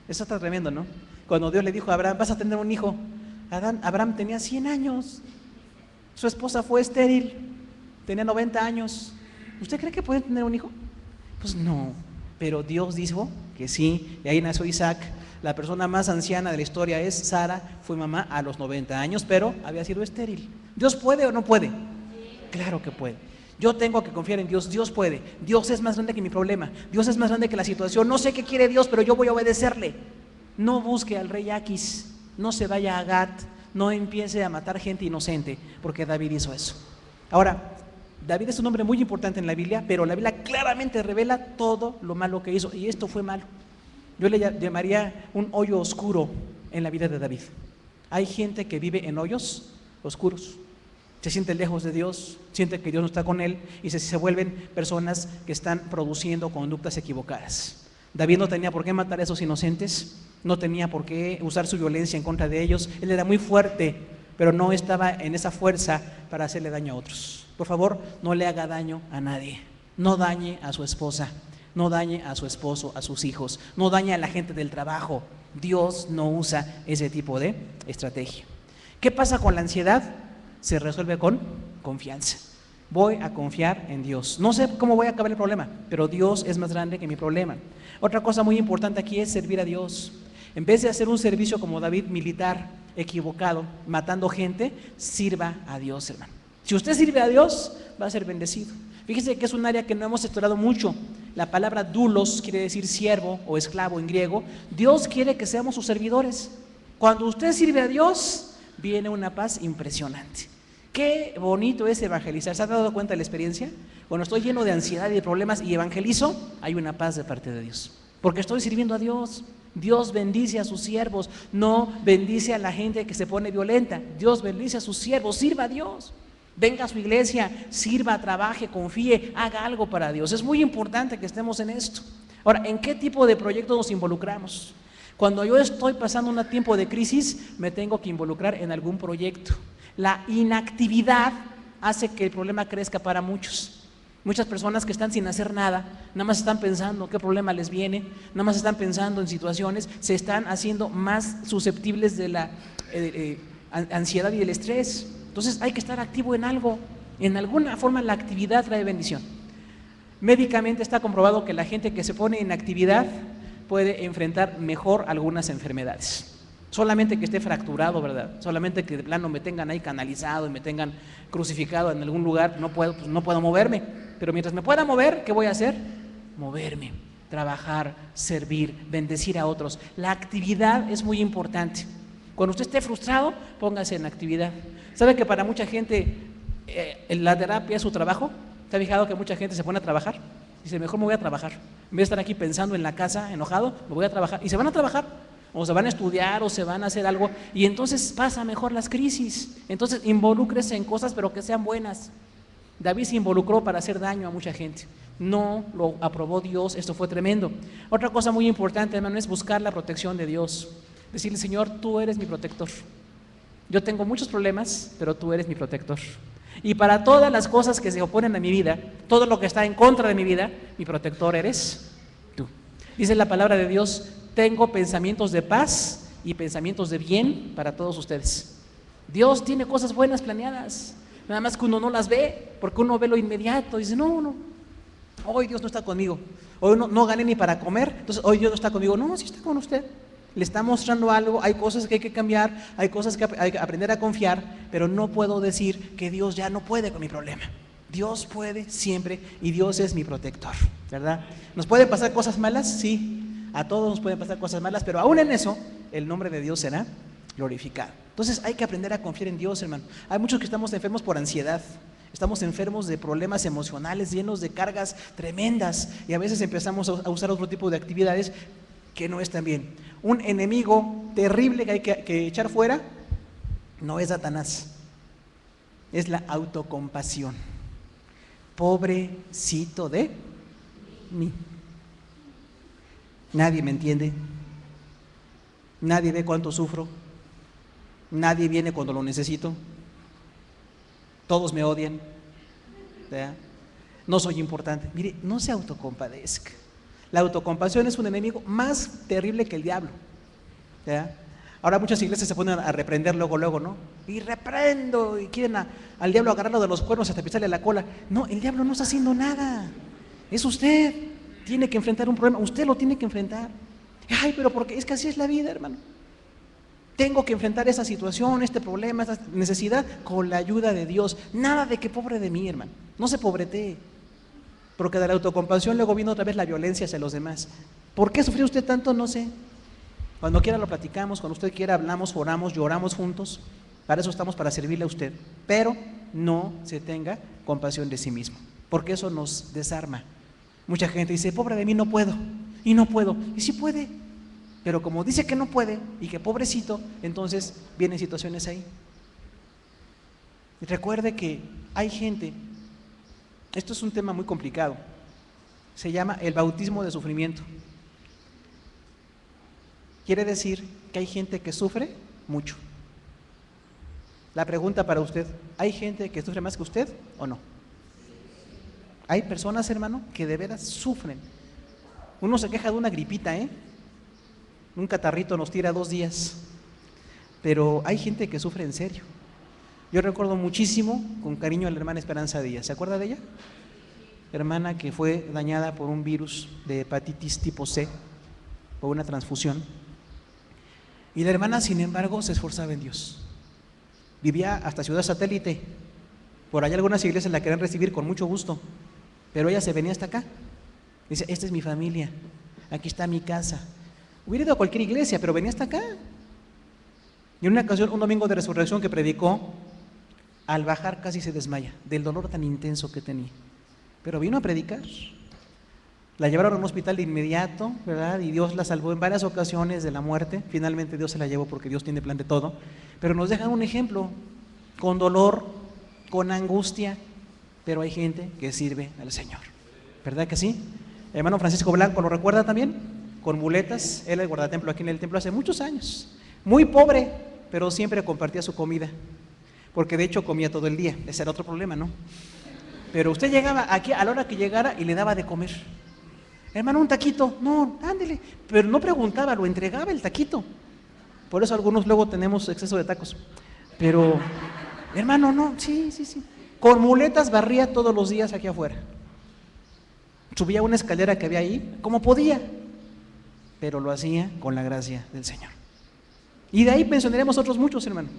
Eso está tremendo, ¿no? Cuando Dios le dijo a Abraham, vas a tener un hijo. Abraham tenía 100 años. Su esposa fue estéril. Tenía 90 años. ¿Usted cree que puede tener un hijo? Pues no. Pero Dios dijo que sí. Y ahí nació Isaac. La persona más anciana de la historia es Sara. Fue mamá a los 90 años, pero había sido estéril. ¿Dios puede o no puede? Claro que puede. Yo tengo que confiar en Dios. Dios puede. Dios es más grande que mi problema. Dios es más grande que la situación. No sé qué quiere Dios, pero yo voy a obedecerle. No busque al rey Aquis. No se vaya a Gat. No empiece a matar gente inocente, porque David hizo eso. Ahora, David es un hombre muy importante en la Biblia, pero la Biblia claramente revela todo lo malo que hizo, y esto fue malo. Yo le llamaría un hoyo oscuro en la vida de David. Hay gente que vive en hoyos oscuros. Se siente lejos de Dios, siente que Dios no está con él y se vuelven personas que están produciendo conductas equivocadas. David no tenía por qué matar a esos inocentes, no tenía por qué usar su violencia en contra de ellos. Él era muy fuerte, pero no estaba en esa fuerza para hacerle daño a otros. Por favor, no le haga daño a nadie. No dañe a su esposa, no dañe a su esposo, a sus hijos, no dañe a la gente del trabajo. Dios no usa ese tipo de estrategia. ¿Qué pasa con la ansiedad? Se resuelve con confianza. Voy a confiar en Dios. No sé cómo voy a acabar el problema, pero Dios es más grande que mi problema. Otra cosa muy importante aquí es servir a Dios. En vez de hacer un servicio como David, militar, equivocado, matando gente, sirva a Dios, hermano. Si usted sirve a Dios, va a ser bendecido. Fíjese que es un área que no hemos explorado mucho. La palabra doulos quiere decir siervo o esclavo en griego. Dios quiere que seamos sus servidores. Cuando usted sirve a Dios, viene una paz impresionante. Qué bonito es evangelizar. ¿Se ha dado cuenta de la experiencia? Cuando estoy lleno de ansiedad y de problemas y evangelizo, hay una paz de parte de Dios. Porque estoy sirviendo a Dios. Dios bendice a sus siervos, no bendice a la gente que se pone violenta. Dios bendice a sus siervos, sirva a Dios. Venga a su iglesia, sirva, trabaje, confíe, haga algo para Dios. Es muy importante que estemos en esto. Ahora, ¿en qué tipo de proyectos nos involucramos? Cuando yo estoy pasando un tiempo de crisis, me tengo que involucrar en algún proyecto. La inactividad hace que el problema crezca para muchos. Muchas personas que están sin hacer nada, nada más están pensando qué problema les viene, nada más están pensando en situaciones, se están haciendo más susceptibles de la ansiedad y del estrés. Entonces hay que estar activo en algo. En alguna forma la actividad trae bendición. Médicamente está comprobado que la gente que se pone en actividad puede enfrentar mejor algunas enfermedades. Solamente que esté fracturado, ¿verdad? Solamente que de plano me tengan ahí canalizado y me tengan crucificado en algún lugar, no puedo moverme. Pero mientras me pueda mover, ¿qué voy a hacer? Moverme, trabajar, servir, bendecir a otros. La actividad es muy importante. Cuando usted esté frustrado, póngase en actividad. ¿Sabe que para mucha gente la terapia es su trabajo? ¿Se ha fijado que mucha gente se pone a trabajar? Dice, mejor me voy a trabajar. En vez de estar aquí pensando en la casa, enojado, me voy a trabajar. Y se van a trabajar. O se van a estudiar o se van a hacer algo y entonces pasa mejor las crisis. Entonces involúcrese en cosas pero que sean buenas. David se involucró para hacer daño a mucha gente. No lo aprobó Dios, esto fue tremendo. Otra cosa muy importante, hermano, es buscar la protección de Dios. Decirle, Señor, tú eres mi protector. Yo tengo muchos problemas, pero tú eres mi protector. Y para todas las cosas que se oponen a mi vida, todo lo que está en contra de mi vida, mi protector eres tú. Dice la palabra de Dios, tengo pensamientos de paz y pensamientos de bien para todos ustedes. Dios tiene cosas buenas planeadas, nada más que uno no las ve, porque uno ve lo inmediato y dice, no, hoy Dios no está conmigo, hoy no gané ni para comer, entonces hoy Dios no está conmigo. No, sí está con usted. Le está mostrando algo, hay cosas que hay que cambiar, hay cosas que hay que aprender a confiar, pero no puedo decir que Dios ya no puede con mi problema. Dios puede siempre y Dios es mi protector, ¿verdad? ¿Nos pueden pasar cosas malas? Sí, a todos nos pueden pasar cosas malas, pero aún en eso, el nombre de Dios será glorificado. Entonces hay que aprender a confiar en Dios, hermano. Hay muchos que estamos enfermos por ansiedad. Estamos enfermos de problemas emocionales, llenos de cargas tremendas, y a veces empezamos a usar otro tipo de actividades que no están bien. Un enemigo terrible que hay que echar fuera no es Satanás, es la autocompasión. Pobrecito de mí. Nadie me entiende, nadie ve cuánto sufro, nadie viene cuando lo necesito, todos me odian, ¿verdad? No soy importante. Mire, no se autocompadezca. La autocompasión es un enemigo más terrible que el diablo, ¿verdad? Ahora muchas iglesias se ponen a reprender luego, ¿no? Y reprendo, y quieren al diablo agarrarlo de los cuernos hasta pisarle la cola. No, el diablo no está haciendo nada. Es usted, tiene que enfrentar un problema, usted lo tiene que enfrentar. Ay, pero porque es que así es la vida, hermano. Tengo que enfrentar esa situación, este problema, esta necesidad con la ayuda de Dios. Nada de que pobre de mí, hermano. No se pobretee. Porque de la autocompasión luego vino otra vez la violencia hacia los demás. ¿Por qué sufrió usted tanto? No sé. Cuando quiera lo platicamos, cuando usted quiera hablamos, oramos, lloramos juntos. Para eso estamos, para servirle a usted. Pero no se tenga compasión de sí mismo, porque eso nos desarma. Mucha gente dice, pobre de mí, no puedo, y no puedo. Y sí puede, pero como dice que no puede y que pobrecito, entonces vienen situaciones ahí. Y recuerde que hay gente, esto es un tema muy complicado, se llama el bautismo de sufrimiento. Quiere decir que hay gente que sufre mucho. La pregunta para usted, ¿hay gente que sufre más que usted o no? Hay personas, hermano, que de veras sufren. Uno se queja de una gripita, un catarrito nos tira 2 días, pero hay gente que sufre en serio. Yo recuerdo muchísimo, con cariño, a la hermana Esperanza Díaz. ¿Se acuerda de ella? Hermana que fue dañada por un virus de hepatitis tipo C, por una transfusión. Y la hermana, sin embargo, se esforzaba en Dios. Vivía hasta Ciudad Satélite. Por allá algunas iglesias la querían recibir con mucho gusto, pero ella se venía hasta acá. Dice, esta es mi familia, aquí está mi casa. Hubiera ido a cualquier iglesia, pero venía hasta acá. Y en una ocasión, un domingo de resurrección que predicó, al bajar casi se desmaya del dolor tan intenso que tenía. Pero vino a predicar. La llevaron a un hospital de inmediato, ¿verdad? Y Dios la salvó en varias ocasiones de la muerte. Finalmente Dios se la llevó porque Dios tiene plan de todo. Pero nos dejan un ejemplo, con dolor, con angustia, pero hay gente que sirve al Señor. ¿Verdad que sí? El hermano Francisco Blanco, ¿lo recuerda también? Con muletas, él era el guardatemplo aquí en el templo hace muchos años. Muy pobre, pero siempre compartía su comida. Porque de hecho comía todo el día, ese era otro problema, ¿no? Pero usted llegaba aquí a la hora que llegara y le daba de comer. Hermano, un taquito, no, ándele. Pero no preguntaba, lo entregaba el taquito. Por eso algunos luego tenemos exceso de tacos. Pero, hermano, no, sí. Con muletas barría todos los días aquí afuera. Subía una escalera que había ahí, como podía. Pero lo hacía con la gracia del Señor. Y de ahí mencionaremos otros muchos, hermano.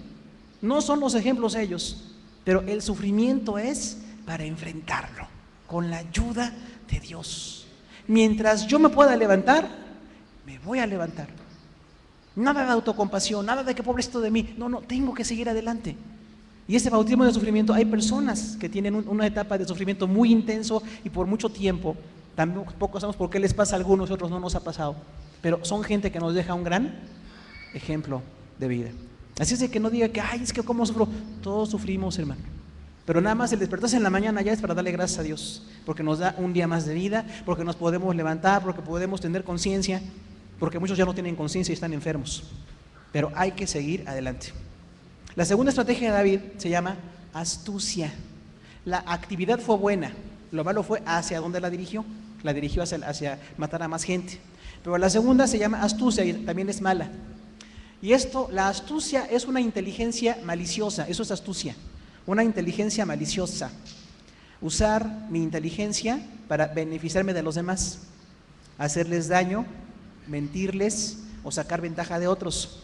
No son los ejemplos ellos, pero el sufrimiento es para enfrentarlo, con la ayuda de Dios. Mientras yo me pueda levantar, me voy a levantar. Nada de autocompasión, nada de que pobrecito de mí. No, tengo que seguir adelante. Y ese bautismo de sufrimiento, hay personas que tienen una etapa de sufrimiento muy intenso y por mucho tiempo. Tampoco sabemos por qué les pasa a algunos y otros no nos ha pasado. Pero son gente que nos deja un gran ejemplo de vida. Así es de que no diga que, ay, es que cómo sufro. Todos sufrimos, hermano. Pero nada más el despertarse en la mañana ya es para darle gracias a Dios, porque nos da un día más de vida, porque nos podemos levantar, porque podemos tener conciencia, porque muchos ya no tienen conciencia y están enfermos. Pero hay que seguir adelante. La segunda estrategia de David se llama astucia. La actividad fue buena, lo malo fue hacia dónde la dirigió hacia matar a más gente. Pero la segunda se llama astucia y también es mala. Y la astucia es una inteligencia maliciosa, eso es astucia, una inteligencia maliciosa. Usar mi inteligencia para beneficiarme de los demás, hacerles daño, mentirles o sacar ventaja de otros.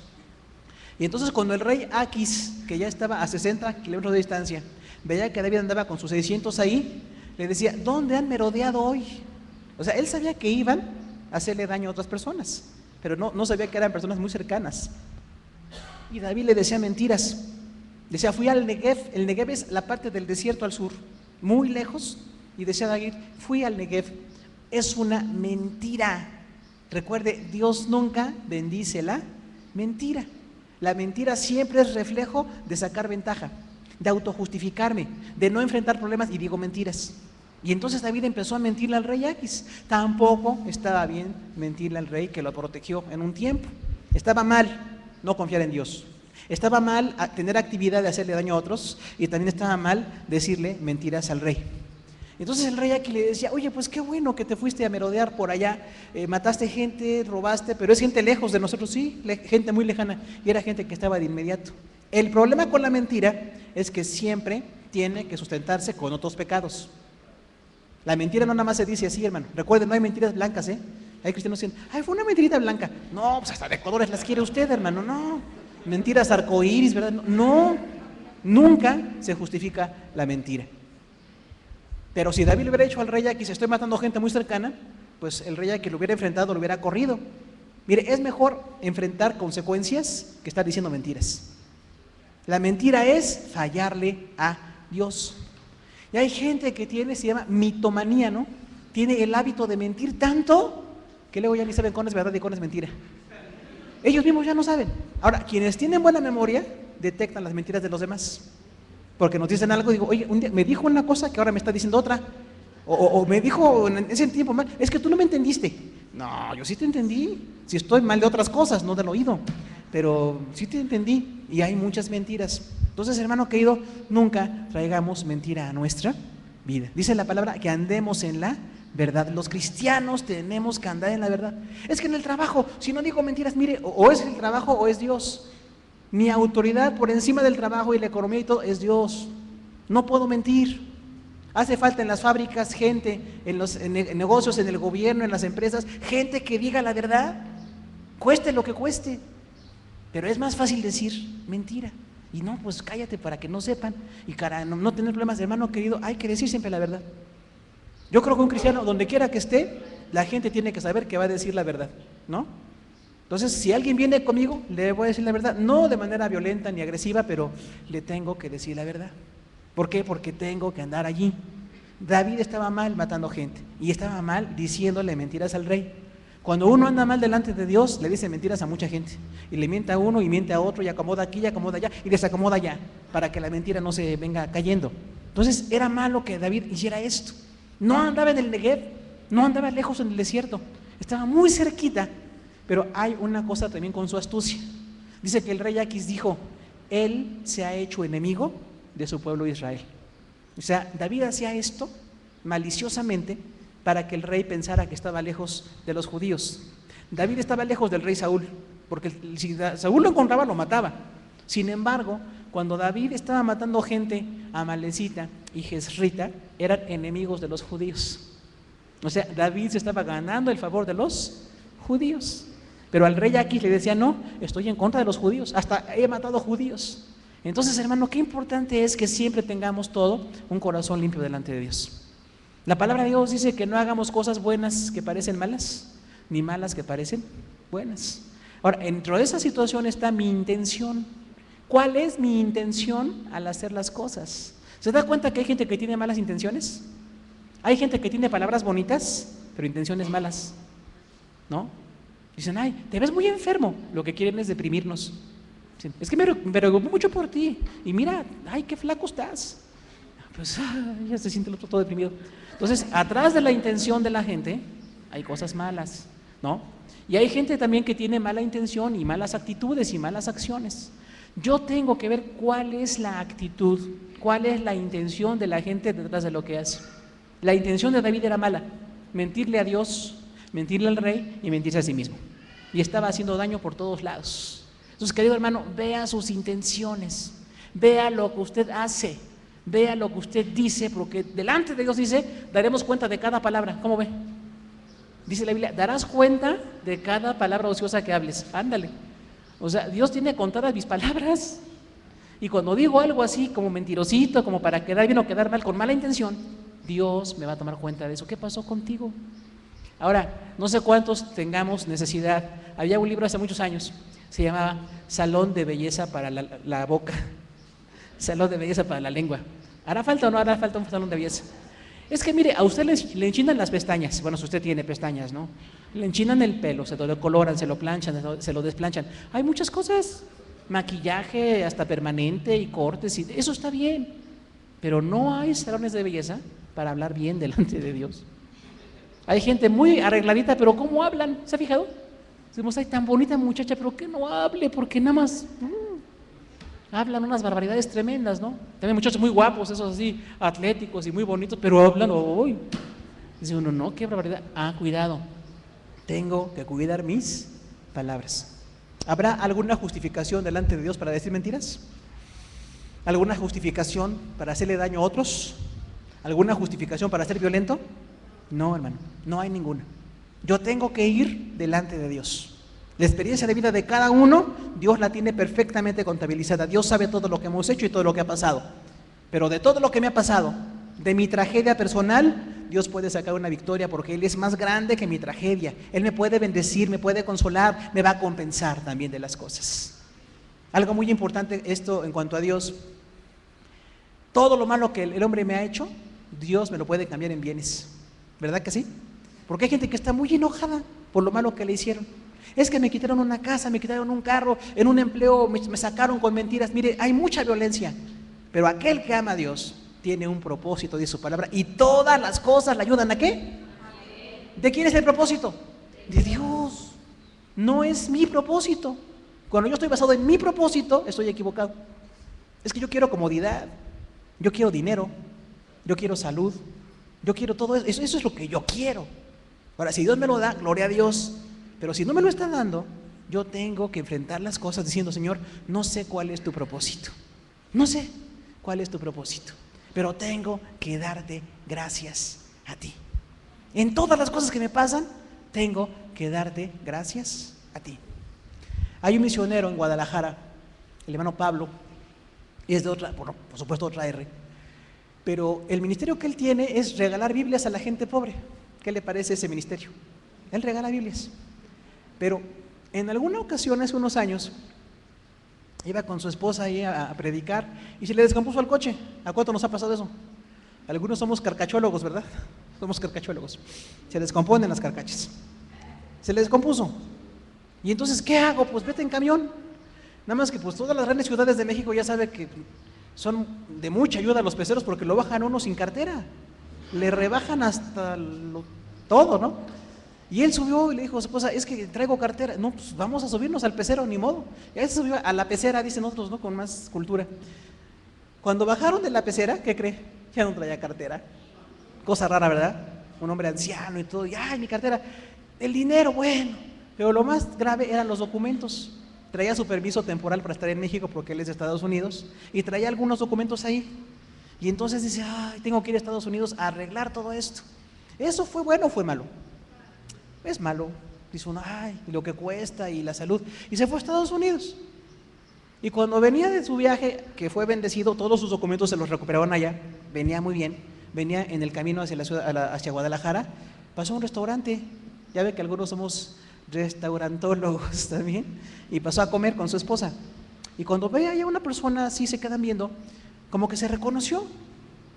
Y entonces cuando el rey Aquis, que ya estaba a 60 kilómetros de distancia, veía que David andaba con sus 600 ahí, le decía, ¿dónde han merodeado hoy? O sea, él sabía que iban a hacerle daño a otras personas, pero no sabía que eran personas muy cercanas. Y David le decía mentiras. Decía, fui al Negev. El Negev es la parte del desierto al sur, muy lejos. Y decía David, fui al Negev. Es una mentira. Recuerde, Dios nunca bendice la mentira. La mentira siempre es reflejo de sacar ventaja, de autojustificarme, de no enfrentar problemas y digo mentiras. Y entonces David empezó a mentirle al rey Aquis. Tampoco estaba bien mentirle al rey que lo protegió en un tiempo. Estaba mal no confiar en Dios. Estaba mal tener actividad de hacerle daño a otros y también estaba mal decirle mentiras al rey. Entonces el rey Aquis le decía, oye, pues qué bueno que te fuiste a merodear por allá, mataste gente, robaste, pero es gente lejos de nosotros, sí, gente muy lejana, y era gente que estaba de inmediato. El problema con la mentira es que siempre tiene que sustentarse con otros pecados. La mentira no nada más se dice así, hermano. Recuerden, no hay mentiras blancas, ¿eh? Hay cristianos que dicen, ay, fue una mentirita blanca. No, pues hasta de colores las quiere usted, hermano. No, mentiras arcoíris, ¿verdad? No, nunca se justifica la mentira. Pero si David le hubiera dicho al rey Aquis, estoy matando gente muy cercana, pues el rey Aquis lo hubiera enfrentado, lo hubiera corrido. Mire, es mejor enfrentar consecuencias que estar diciendo mentiras. La mentira es fallarle a Dios. Y hay gente que se llama mitomanía, ¿no? Tiene el hábito de mentir tanto que luego ya ni saben cuándo es verdad y cuándo es mentira. Ellos mismos ya no saben. Ahora, quienes tienen buena memoria detectan las mentiras de los demás. Porque nos dicen algo y digo, oye, un día me dijo una cosa que ahora me está diciendo otra. O me dijo en ese tiempo mal, es que tú no me entendiste. No, yo sí te entendí. Si estoy mal de otras cosas, no del oído. Pero sí te entendí. Y hay muchas mentiras. Entonces, hermano querido, nunca traigamos mentira a nuestra vida. Dice la palabra que andemos en la verdad. Los cristianos tenemos que andar en la verdad. Es que en el trabajo, si no digo mentiras, mire, o es el trabajo o es Dios. Mi autoridad por encima del trabajo y la economía y todo es Dios. No puedo mentir. Hace falta en las fábricas gente, en negocios, en el gobierno, en las empresas, gente que diga la verdad, cueste lo que cueste. Pero es más fácil decir mentira. Y no, pues cállate para que no sepan. Y para no tener problemas, hermano querido, hay que decir siempre la verdad. Yo creo que un cristiano, donde quiera que esté, la gente tiene que saber que va a decir la verdad, ¿no? Entonces, si alguien viene conmigo, le voy a decir la verdad, no de manera violenta ni agresiva, pero le tengo que decir la verdad. ¿Por qué? Porque tengo que andar allí. David estaba mal matando gente y estaba mal diciéndole mentiras al rey. Cuando uno anda mal delante de Dios, le dice mentiras a mucha gente y le miente a uno y miente a otro y acomoda aquí y acomoda allá y desacomoda allá para que la mentira no se venga cayendo. Entonces, era malo que David hiciera esto. No andaba en el Negev, no andaba lejos en el desierto, estaba muy cerquita. Pero hay una cosa también con su astucia. Dice que el rey Aquis dijo, él se ha hecho enemigo de su pueblo Israel. O sea, David hacía esto maliciosamente para que el rey pensara que estaba lejos de los judíos. David estaba lejos del rey Saúl, porque si Saúl lo encontraba, lo mataba. Sin embargo, cuando David estaba matando gente, Amalecita y Jezrita eran enemigos de los judíos. O sea, David se estaba ganando el favor de los judíos. Pero al rey Aquis le decía, no, estoy en contra de los judíos, hasta he matado judíos. Entonces, hermano, qué importante es que siempre tengamos todo un corazón limpio delante de Dios. La palabra de Dios dice que no hagamos cosas buenas que parecen malas, ni malas que parecen buenas. Ahora, dentro de esa situación está mi intención. ¿Cuál es mi intención al hacer las cosas? ¿Se da cuenta que hay gente que tiene malas intenciones? Hay gente que tiene palabras bonitas, pero intenciones malas, ¿no? Dicen, ay, te ves muy enfermo. Lo que quieren es deprimirnos. Dicen, es que me preocupo mucho por ti. Y mira, ay, qué flaco estás. Pues ya se siente el otro todo deprimido. Entonces, atrás de la intención de la gente hay cosas malas, ¿no? Y hay gente también que tiene mala intención y malas actitudes y malas acciones. Yo tengo que ver cuál es la actitud, cuál es la intención de la gente detrás de lo que hace. La intención de David era mala, mentirle a Dios, mentirle al rey y mentirse a sí mismo. Y estaba haciendo daño por todos lados. Entonces, querido hermano, vea sus intenciones, vea lo que usted hace, vea lo que usted dice, porque delante de Dios dice, daremos cuenta de cada palabra. ¿Cómo ve? Dice la Biblia, darás cuenta de cada palabra ociosa que hables. Ándale. O sea, Dios tiene contadas mis palabras. Y cuando digo algo así como mentirosito, como para quedar bien o quedar mal, con mala intención, Dios me va a tomar cuenta de eso. ¿Qué pasó contigo? Ahora, no sé cuántos tengamos necesidad. Había un libro hace muchos años, se llamaba Salón de Belleza para la boca, Salón de Belleza para la lengua. ¿Hará falta o no hará falta un salón de belleza? Es que mire, a usted le enchinan las pestañas. Bueno, si usted tiene pestañas, ¿no? Le enchinan el pelo, se lo coloran, se lo planchan, se lo desplanchan. Hay muchas cosas, maquillaje hasta permanente y cortes, y eso está bien. Pero no hay salones de belleza para hablar bien delante de Dios. Hay gente muy arregladita, pero ¿cómo hablan? ¿Se ha fijado? Decimos, ay, tan bonita muchacha, pero que no hable, porque nada más hablan unas barbaridades tremendas, ¿no? También muchachos muy guapos, esos así, atléticos y muy bonitos, pero hablan, uy. Dice uno, no, qué barbaridad. Ah, cuidado, tengo que cuidar mis palabras. ¿Habrá alguna justificación delante de Dios para decir mentiras? ¿Alguna justificación para hacerle daño a otros? ¿Alguna justificación para ser violento? No, hermano, no hay ninguna. Yo tengo que ir delante de Dios. La experiencia de vida de cada uno, Dios la tiene perfectamente contabilizada. Dios sabe todo lo que hemos hecho y todo lo que ha pasado. Pero de todo lo que me ha pasado, de mi tragedia personal, Dios puede sacar una victoria porque Él es más grande que mi tragedia. Él me puede bendecir, me puede consolar, me va a compensar también de las cosas. Algo muy importante esto en cuanto a Dios. Todo lo malo que el hombre me ha hecho, Dios me lo puede cambiar en bienes. ¿Verdad que sí? Porque hay gente que está muy enojada por lo malo que le hicieron. Es que me quitaron una casa, me quitaron un carro, en un empleo me sacaron con mentiras. Mire, hay mucha violencia, pero aquel que ama a Dios tiene un propósito de su palabra y todas las cosas le ayudan ¿a qué? ¿De quién es el propósito? De Dios. No es mi propósito. Cuando yo estoy basado en mi propósito, estoy equivocado. Es que yo quiero comodidad, yo quiero dinero, yo quiero salud, yo quiero todo eso. Eso es lo que yo quiero. Ahora, si Dios me lo da, gloria a Dios. Pero si no me lo está dando, yo tengo que enfrentar las cosas diciendo, Señor, no sé cuál es tu propósito. No sé cuál es tu propósito, pero tengo que darte gracias a ti. En todas las cosas que me pasan, tengo que darte gracias a ti. Hay un misionero en Guadalajara, el hermano Pablo, y es de otra, bueno, por supuesto otra R, pero el ministerio que él tiene es regalar Biblias a la gente pobre. ¿Qué le parece ese ministerio? Él regala Biblias. Pero en alguna ocasión, hace unos años, iba con su esposa ahí a predicar y se le descompuso el coche. ¿A cuánto nos ha pasado eso? Algunos somos carcachólogos, ¿verdad? Somos carcachólogos. Se descomponen las carcachas. Se le descompuso. Y entonces, ¿qué hago? Pues vete en camión. Nada más que pues todas las grandes ciudades de México ya sabe que son de mucha ayuda a los peceros porque lo bajan uno sin cartera. Le rebajan hasta todo, ¿no? Y él subió y le dijo a su esposa, es que traigo cartera. No, pues vamos a subirnos al pecero, ni modo. Y ahí se subió a la pecera, dicen otros, ¿no? Con más cultura. Cuando bajaron de la pecera, ¿qué cree? Ya no traía cartera. Cosa rara, ¿verdad? Un hombre anciano y todo. Y, ¡ay, mi cartera! El dinero, bueno. Pero lo más grave eran los documentos. Traía su permiso temporal para estar en México porque él es de Estados Unidos. Y traía algunos documentos ahí. Y entonces dice, ¡ay, tengo que ir a Estados Unidos a arreglar todo esto! ¿Eso fue bueno o fue malo? Es malo, dice uno, ay, lo que cuesta y la salud. Y se fue a Estados Unidos. Y cuando venía de su viaje, que fue bendecido, todos sus documentos se los recuperaron allá, venía muy bien, venía en el camino hacia la ciudad, hacia Guadalajara, pasó a un restaurante, ya ve que algunos somos restaurantólogos también, y pasó a comer con su esposa. Y cuando ve a una persona así, se quedan viendo, como que se reconoció.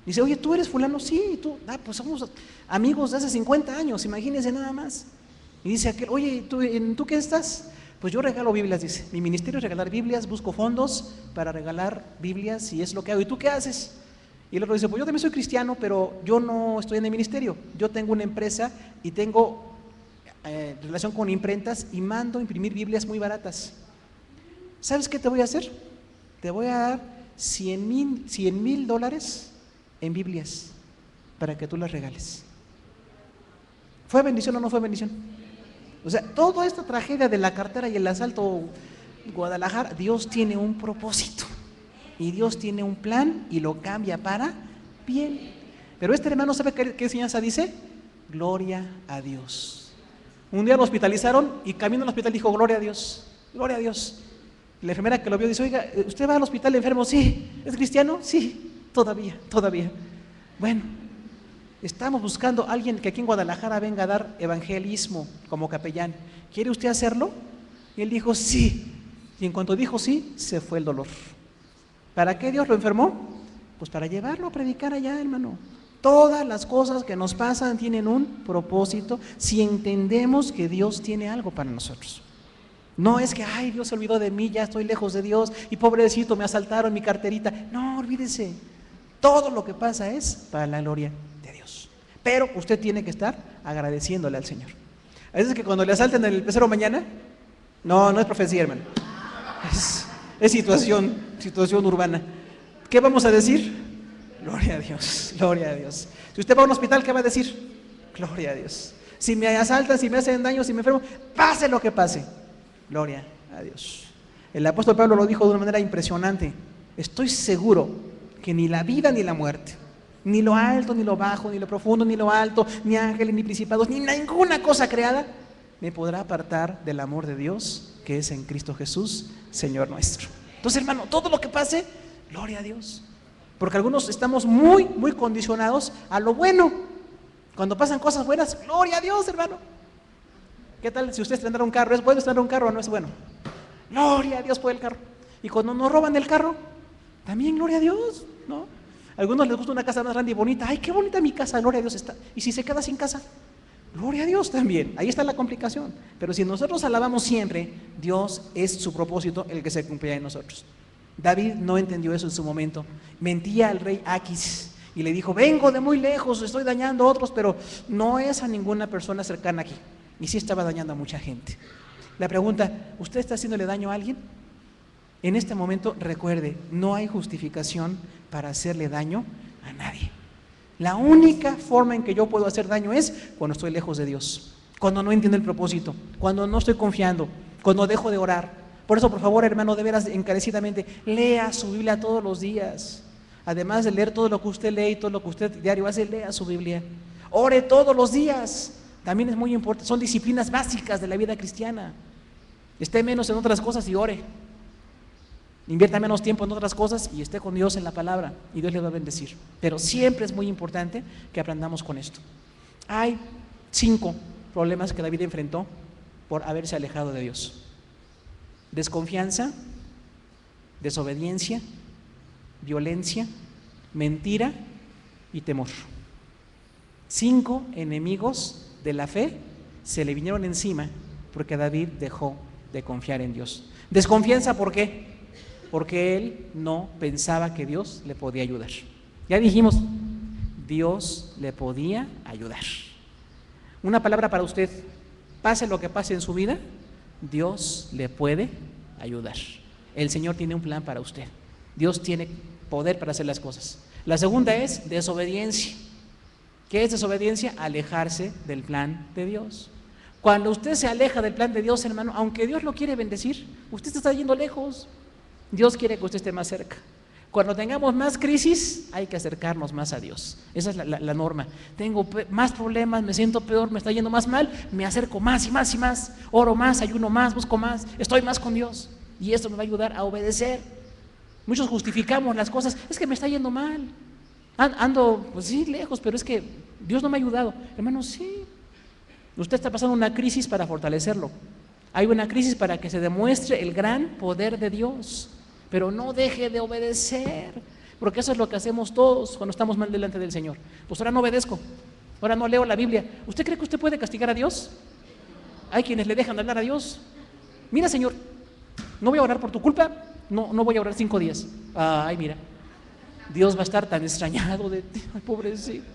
Dice, oye, ¿tú eres fulano? Sí, tú, pues somos amigos de hace 50 años, imagínense nada más. Y dice aquel, oye, ¿tú qué estás? Pues yo regalo Biblias, dice. Mi ministerio es regalar Biblias, busco fondos para regalar Biblias y es lo que hago. ¿Y tú qué haces? Y el otro dice, pues yo también soy cristiano, pero yo no estoy en el ministerio. Yo tengo una empresa y tengo relación con imprentas y mando a imprimir Biblias muy baratas. ¿Sabes qué te voy a hacer? te voy a dar $100,000 en Biblias para que tú las regales. ¿Fue bendición o no fue bendición? O sea, toda esta tragedia de la cartera y el asalto Guadalajara, Dios tiene un propósito y Dios tiene un plan y lo cambia para bien. Pero este hermano, ¿sabe qué enseñanza dice? Gloria a Dios. Un día lo hospitalizaron y camino al hospital dijo, gloria a Dios, gloria a Dios. La enfermera que lo vio dice, oiga, ¿usted va al hospital enfermo? Sí. ¿Es cristiano? Sí, todavía. Bueno, estamos buscando a alguien que aquí en Guadalajara venga a dar evangelismo como capellán. ¿Quiere usted hacerlo? Y él dijo, sí. Y en cuanto dijo sí, se fue el dolor. ¿Para qué Dios lo enfermó? Pues para llevarlo a predicar allá, hermano. Todas las cosas que nos pasan tienen un propósito si entendemos que Dios tiene algo para nosotros. No es que, ay, Dios se olvidó de mí, ya estoy lejos de Dios y pobrecito, me asaltaron mi carterita. No, olvídese. Todo lo que pasa es para la gloria de Dios. Pero usted tiene que estar agradeciéndole al Señor. A veces que cuando le asalten el pecero mañana, no es profecía, hermano. Es situación urbana. ¿Qué vamos a decir? Gloria a Dios, gloria a Dios. Si usted va a un hospital, ¿qué va a decir? Gloria a Dios. Si me asaltan, si me hacen daño, si me enfermo, pase lo que pase. Gloria a Dios. El apóstol Pablo lo dijo de una manera impresionante. Estoy seguro que ni la vida ni la muerte, ni lo alto ni lo bajo, ni lo profundo ni lo alto, ni ángeles ni principados, ni ninguna cosa creada me podrá apartar del amor de Dios que es en Cristo Jesús, Señor nuestro. Entonces, hermano, todo lo que pase, gloria a Dios. Porque algunos estamos muy condicionados a lo bueno. Cuando pasan cosas buenas, gloria a Dios, hermano. ¿Qué tal si usted estrenara un carro? ¿Es bueno estrenar un carro o no es bueno? Gloria a Dios por el carro. Y cuando nos roban el carro, también gloria a Dios, ¿no? A algunos les gusta una casa más grande y bonita. Ay, qué bonita mi casa, gloria a Dios está. Y si se queda sin casa, gloria a Dios también. Ahí está la complicación. Pero si nosotros alabamos siempre, Dios es su propósito el que se cumplirá en nosotros. David no entendió eso en su momento. Mentía al rey Aquis y le dijo, vengo de muy lejos, estoy dañando a otros, pero no es a ninguna persona cercana aquí. Y sí estaba dañando a mucha gente. La pregunta, ¿usted está haciéndole daño a alguien? En este momento, recuerde, no hay justificación para hacerle daño a nadie. La única forma en que yo puedo hacer daño es cuando estoy lejos de Dios, cuando no entiendo el propósito, cuando no estoy confiando, cuando dejo de orar. Por eso, por favor, hermano, de veras, encarecidamente, lea su Biblia todos los días. Además de leer todo lo que usted lee y todo lo que usted diario hace, lea su Biblia. Ore todos los días. También es muy importante, son disciplinas básicas de la vida cristiana. Esté menos en otras cosas y ore. Invierta menos tiempo en otras cosas y esté con Dios en la palabra y Dios le va a bendecir. Pero siempre es muy importante que aprendamos con esto. Hay 5 problemas que David enfrentó por haberse alejado de Dios: desconfianza, desobediencia, violencia, mentira y temor. 5 enemigos de la fe se le vinieron encima porque David dejó de confiar en Dios. Desconfianza, ¿por qué? Porque él no pensaba que Dios le podía ayudar. Ya dijimos, Dios le podía ayudar. Una palabra para usted: pase lo que pase en su vida, Dios le puede ayudar. El Señor tiene un plan para usted. Dios tiene poder para hacer las cosas. La segunda es desobediencia. ¿Qué es desobediencia? Alejarse del plan de Dios. Cuando usted se aleja del plan de Dios, hermano, aunque Dios lo quiere bendecir, usted se está yendo lejos. Dios quiere que usted esté más cerca. Cuando tengamos más crisis, hay que acercarnos más a Dios. Esa es la norma. Tengo más problemas, me siento peor, me está yendo más mal, me acerco más y más y más. Oro más, ayuno más, busco más, estoy más con Dios. Y esto me va a ayudar a obedecer. Muchos justificamos las cosas. Es que me está yendo mal. Ando, pues sí, lejos, pero es que Dios no me ha ayudado. Hermano, sí. Usted está pasando una crisis para fortalecerlo. Hay una crisis para que se demuestre el gran poder de Dios. Pero no deje de obedecer, porque eso es lo que hacemos todos cuando estamos mal delante del Señor. Pues ahora no obedezco, ahora no leo la Biblia. ¿Usted cree que usted puede castigar a Dios? Hay quienes le dejan de hablar a Dios. Mira, Señor, no voy a orar por tu culpa, no voy a orar 5 días. Ay, mira, Dios va a estar tan extrañado de ti. Ay, pobrecito,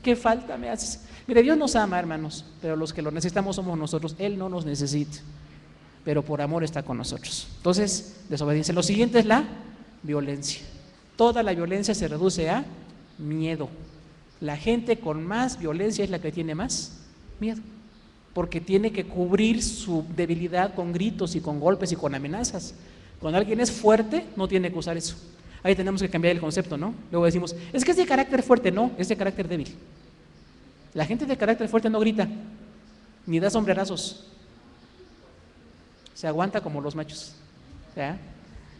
qué falta me haces. Mire, Dios nos ama, hermanos, pero los que lo necesitamos somos nosotros. Él no nos necesita, pero por amor está con nosotros. Entonces, desobediencia. Lo siguiente es la violencia. Toda la violencia se reduce a miedo. La gente con más violencia es la que tiene más miedo, porque tiene que cubrir su debilidad con gritos y con golpes y con amenazas. Cuando alguien es fuerte, no tiene que usar eso. Ahí tenemos que cambiar el concepto, ¿no? Luego decimos, es que es de carácter fuerte. No, es de carácter débil. La gente de carácter fuerte no grita, ni da sombrerazos. Se aguanta como los machos, ¿ya?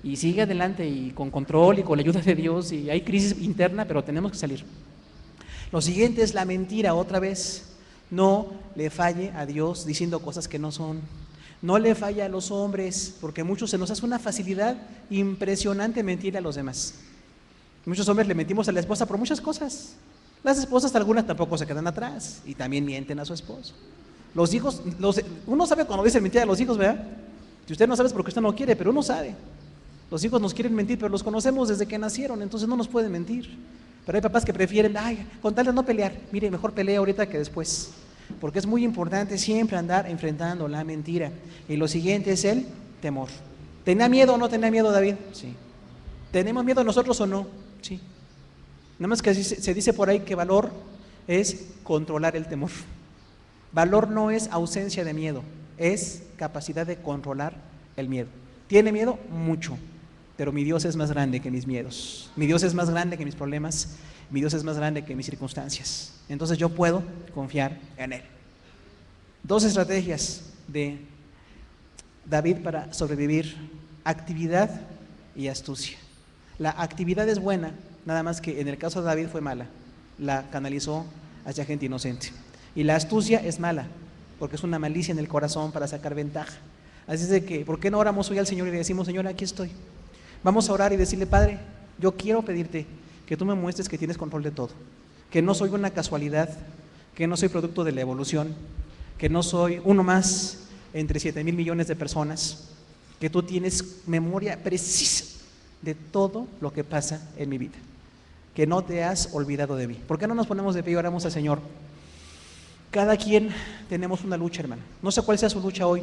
Y sigue adelante y con control y con la ayuda de Dios, y hay crisis interna, pero tenemos que salir. Lo siguiente es la mentira, otra vez. No le falle a Dios diciendo cosas que no son. No le falle a los hombres, porque a muchos se nos hace una facilidad impresionante mentir a los demás. Muchos hombres le mentimos a la esposa por muchas cosas. Las esposas, algunas tampoco se quedan atrás y también mienten a su esposo. Los hijos, uno sabe cuando dicen mentir a los hijos, ¿verdad? Si usted no sabe es porque usted no quiere, pero uno sabe. Los hijos nos quieren mentir, pero los conocemos desde que nacieron, entonces no nos pueden mentir. Pero hay papás que prefieren, con tal de no pelear, mire, mejor pelea ahorita que después. Porque es muy importante siempre andar enfrentando la mentira. Y lo siguiente es el temor. ¿Tenía miedo o no tenía miedo David? Sí. ¿Tenemos miedo nosotros o no? Sí. Nada más que se dice por ahí que valor es controlar el temor. Valor no es ausencia de miedo, es capacidad de controlar el miedo. ¿Tiene miedo? Mucho. Pero mi Dios es más grande que mis miedos. Mi Dios es más grande que mis problemas. Mi Dios es más grande que mis circunstancias. Entonces yo puedo confiar en Él. 2 estrategias de David para sobrevivir: actividad y astucia. La actividad es buena, nada más que en el caso de David fue mala. La canalizó hacia gente inocente. Y la astucia es mala, porque es una malicia en el corazón para sacar ventaja. Así es de que, ¿por qué no oramos hoy al Señor y le decimos, Señor, aquí estoy? Vamos a orar y decirle, Padre, yo quiero pedirte que tú me muestres que tienes control de todo, que no soy una casualidad, que no soy producto de la evolución, que no soy uno más entre 7,000 millones de personas, que tú tienes memoria precisa de todo lo que pasa en mi vida, que no te has olvidado de mí. ¿Por qué no nos ponemos de pie y oramos al Señor? Cada quien tenemos una lucha, hermano. No sé cuál sea su lucha hoy.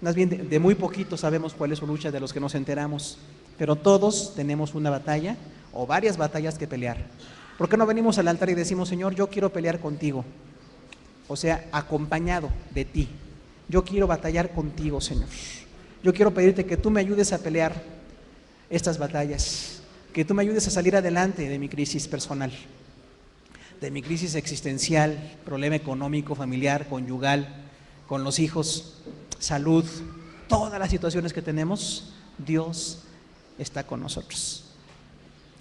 Más bien de muy poquito sabemos cuál es su lucha, de los que nos enteramos. Pero todos tenemos una batalla o varias batallas que pelear. ¿Por qué no venimos al altar y decimos, Señor, yo quiero pelear contigo? O sea, acompañado de ti. Yo quiero batallar contigo, Señor. Yo quiero pedirte que tú me ayudes a pelear estas batallas, que tú me ayudes a salir adelante de mi crisis personal, de mi crisis existencial, problema económico, familiar, conyugal, con los hijos, salud, todas las situaciones que tenemos. Dios está con nosotros.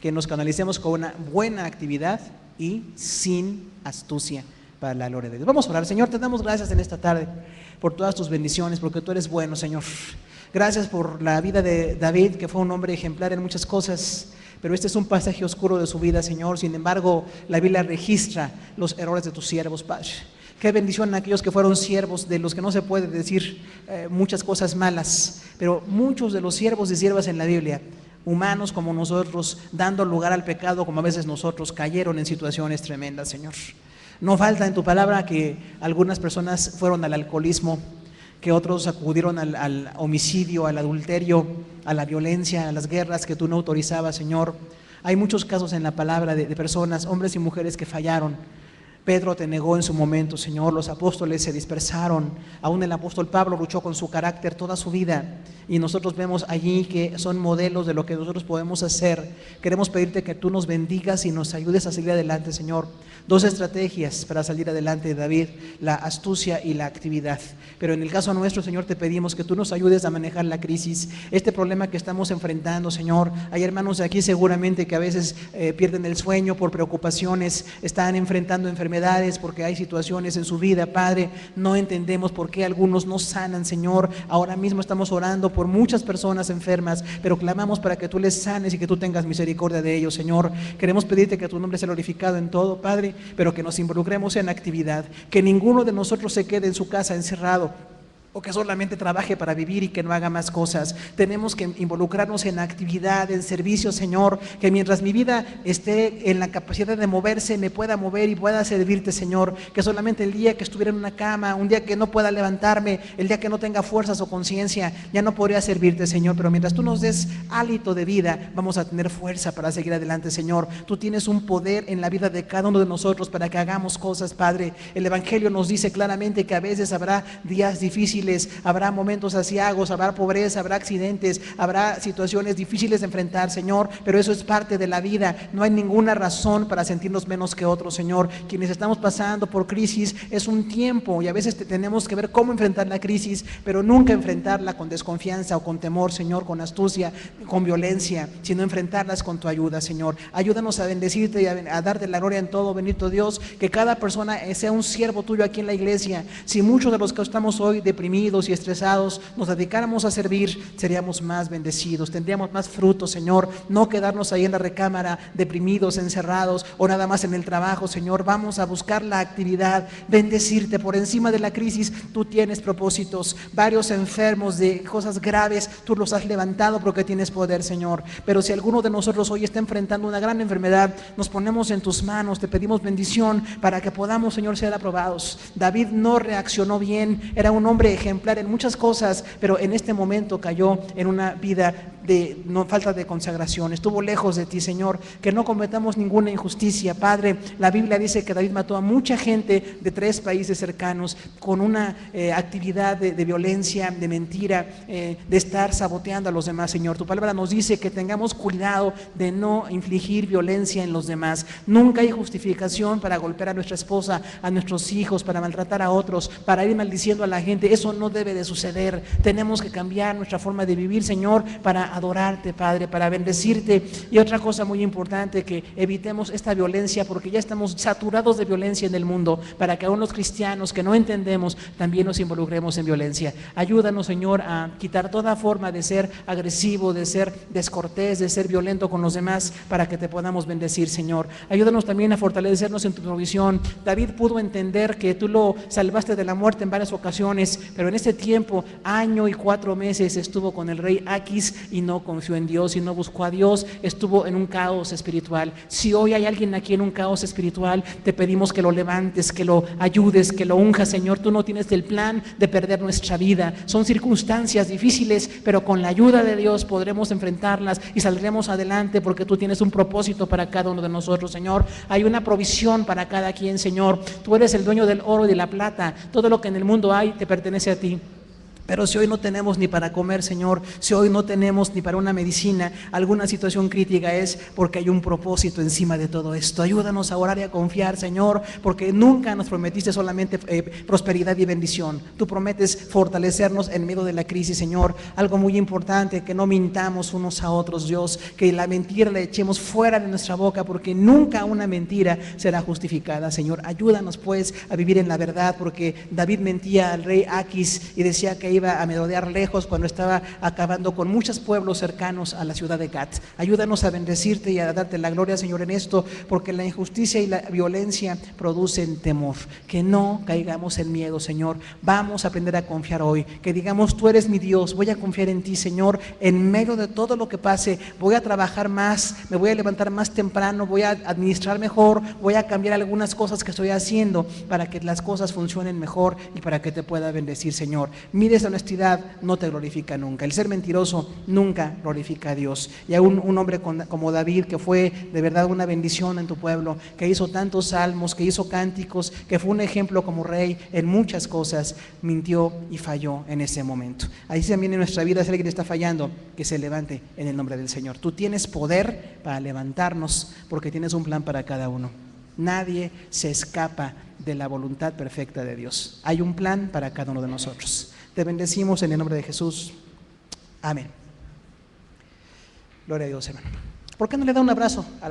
Que nos canalicemos con una buena actividad y sin astucia, para la gloria de Dios. Vamos a orar. Señor, te damos gracias en esta tarde por todas tus bendiciones, porque tú eres bueno, Señor. Gracias por la vida de David, que fue un hombre ejemplar en muchas cosas, pero este es un pasaje oscuro de su vida, Señor. Sin embargo, la Biblia registra los errores de tus siervos, Padre. Qué bendición a aquellos que fueron siervos, de los que no se puede decir muchas cosas malas, pero muchos de los siervos y siervas en la Biblia, humanos como nosotros, dando lugar al pecado como a veces nosotros, cayeron en situaciones tremendas, Señor. No falta en tu palabra que algunas personas fueron al alcoholismo, que otros acudieron al homicidio, al adulterio, a la violencia, a las guerras que tú no autorizabas, Señor. Hay muchos casos en la palabra de personas, hombres y mujeres que fallaron. Pedro te negó en su momento, Señor. Los apóstoles se dispersaron. Aún el apóstol Pablo luchó con su carácter toda su vida. Y nosotros vemos allí que son modelos de lo que nosotros podemos hacer. Queremos pedirte que tú nos bendigas y nos ayudes a salir adelante, Señor. 2 estrategias para salir adelante, David: la astucia y la actividad. Pero en el caso nuestro, Señor, te pedimos que tú nos ayudes a manejar la crisis, este problema que estamos enfrentando, Señor. Hay hermanos de aquí seguramente que a veces pierden el sueño por preocupaciones, están enfrentando enfermedades porque hay situaciones en su vida, Padre. No entendemos por qué algunos no sanan, Señor. Ahora mismo estamos orando por muchas personas enfermas, pero clamamos para que tú les sanes y que tú tengas misericordia de ellos, Señor. Queremos pedirte que tu nombre sea glorificado en todo, Padre, pero que nos involucremos en actividad, que ninguno de nosotros se quede en su casa encerrado, o que solamente trabaje para vivir y que no haga más cosas. Tenemos que involucrarnos en actividad, en servicio, Señor, que mientras mi vida esté en la capacidad de moverse, me pueda mover y pueda servirte, Señor, que solamente el día que estuviera en una cama, un día que no pueda levantarme, el día que no tenga fuerzas o conciencia, ya no podría servirte, Señor, pero mientras tú nos des hálito de vida, vamos a tener fuerza para seguir adelante, Señor. Tú tienes un poder en la vida de cada uno de nosotros para que hagamos cosas, Padre. El Evangelio nos dice claramente que a veces habrá días difíciles, habrá momentos aciagos, habrá pobreza, habrá accidentes, habrá situaciones difíciles de enfrentar, Señor, pero eso es parte de la vida. No hay ninguna razón para sentirnos menos que otros, Señor. Quienes estamos pasando por crisis es un tiempo y a veces tenemos que ver cómo enfrentar la crisis, pero nunca enfrentarla con desconfianza o con temor, Señor, con astucia, con violencia, sino enfrentarlas con tu ayuda, Señor. Ayúdanos a bendecirte y a darte la gloria en todo, bendito Dios, que cada persona sea un siervo tuyo aquí en la iglesia. Si muchos de los que estamos hoy deprimidos y estresados nos dedicáramos a servir, seríamos más bendecidos, tendríamos más frutos, Señor. No quedarnos ahí en la recámara deprimidos, encerrados o nada más en el trabajo, Señor. Vamos a buscar la actividad, bendecirte. Por encima de la crisis tú tienes propósitos. Varios enfermos de cosas graves tú los has levantado porque tienes poder, Señor. Pero si alguno de nosotros hoy está enfrentando una gran enfermedad, nos ponemos en tus manos, te pedimos bendición para que podamos, Señor, ser aprobados. David no reaccionó bien, era un hombre ejemplar en muchas cosas, pero en este momento cayó en una vida de falta de consagración. Estuvo lejos de ti, Señor. Que no cometamos ninguna injusticia, Padre. La Biblia dice que David mató a mucha gente de 3 países cercanos con una actividad de violencia, de mentira, de estar saboteando a los demás, Señor. Tu palabra nos dice que tengamos cuidado de no infligir violencia en los demás. Nunca hay justificación para golpear a nuestra esposa, a nuestros hijos, para maltratar a otros, para ir maldiciendo a la gente. Eso no debe de suceder. Tenemos que cambiar nuestra forma de vivir, Señor, para adorarte, Padre, para bendecirte. Y otra cosa muy importante, que evitemos esta violencia, porque ya estamos saturados de violencia en el mundo, para que aún los cristianos que no entendemos también nos involucremos en violencia. Ayúdanos, Señor, a quitar toda forma de ser agresivo, de ser descortés, de ser violento con los demás, para que te podamos bendecir, Señor. Ayúdanos también a fortalecernos en tu provisión. David pudo entender que tú lo salvaste de la muerte en varias ocasiones, pero en este tiempo, 1 año y 4 meses, estuvo con el rey Aquis y no confió en Dios y no buscó a Dios. Estuvo en un caos espiritual. Si hoy hay alguien aquí en un caos espiritual, te pedimos que lo levantes, que lo ayudes, que lo unjas, Señor. Tú no tienes el plan de perder nuestra vida. Son circunstancias difíciles, pero con la ayuda de Dios podremos enfrentarlas y saldremos adelante, porque tú tienes un propósito para cada uno de nosotros, Señor. Hay una provisión para cada quien, Señor. Tú eres el dueño del oro y de la plata. Todo lo que en el mundo hay te pertenece a ti. Pero si hoy no tenemos ni para comer, Señor, si hoy no tenemos ni para una medicina, alguna situación crítica, es porque hay un propósito encima de todo esto. Ayúdanos a orar y a confiar, Señor, porque nunca nos prometiste solamente prosperidad y bendición. Tú prometes fortalecernos en medio de la crisis, Señor. Algo muy importante, que no mintamos unos a otros, Dios, que la mentira la echemos fuera de nuestra boca, porque nunca una mentira será justificada, Señor. Ayúdanos pues a vivir en la verdad, porque David mentía al rey Aquis y decía que iba a merodear lejos cuando estaba acabando con muchos pueblos cercanos a la ciudad de Gat. Ayúdanos a bendecirte y a darte la gloria, Señor, en esto, porque la injusticia y la violencia producen temor. Que no caigamos en miedo, Señor. Vamos a aprender a confiar hoy. Que digamos, tú eres mi Dios, voy a confiar en ti, Señor. En medio de todo lo que pase, voy a trabajar más, me voy a levantar más temprano, voy a administrar mejor, voy a cambiar algunas cosas que estoy haciendo para que las cosas funcionen mejor y para que te pueda bendecir, Señor. Mire, esa honestidad no te glorifica nunca. El ser mentiroso nunca glorifica a Dios. Y aún un hombre como David, que fue de verdad una bendición en tu pueblo, que hizo tantos salmos, que hizo cánticos, que fue un ejemplo como rey en muchas cosas, mintió y falló en ese momento. Así también en nuestra vida, si alguien está fallando, que se levante en el nombre del Señor. Tú tienes poder para levantarnos, porque tienes un plan para cada uno. Nadie se escapa de la voluntad perfecta de Dios. Hay un plan para cada uno de nosotros. Te bendecimos en el nombre de Jesús. Amén. Gloria a Dios, hermano. ¿Por qué no le da un abrazo a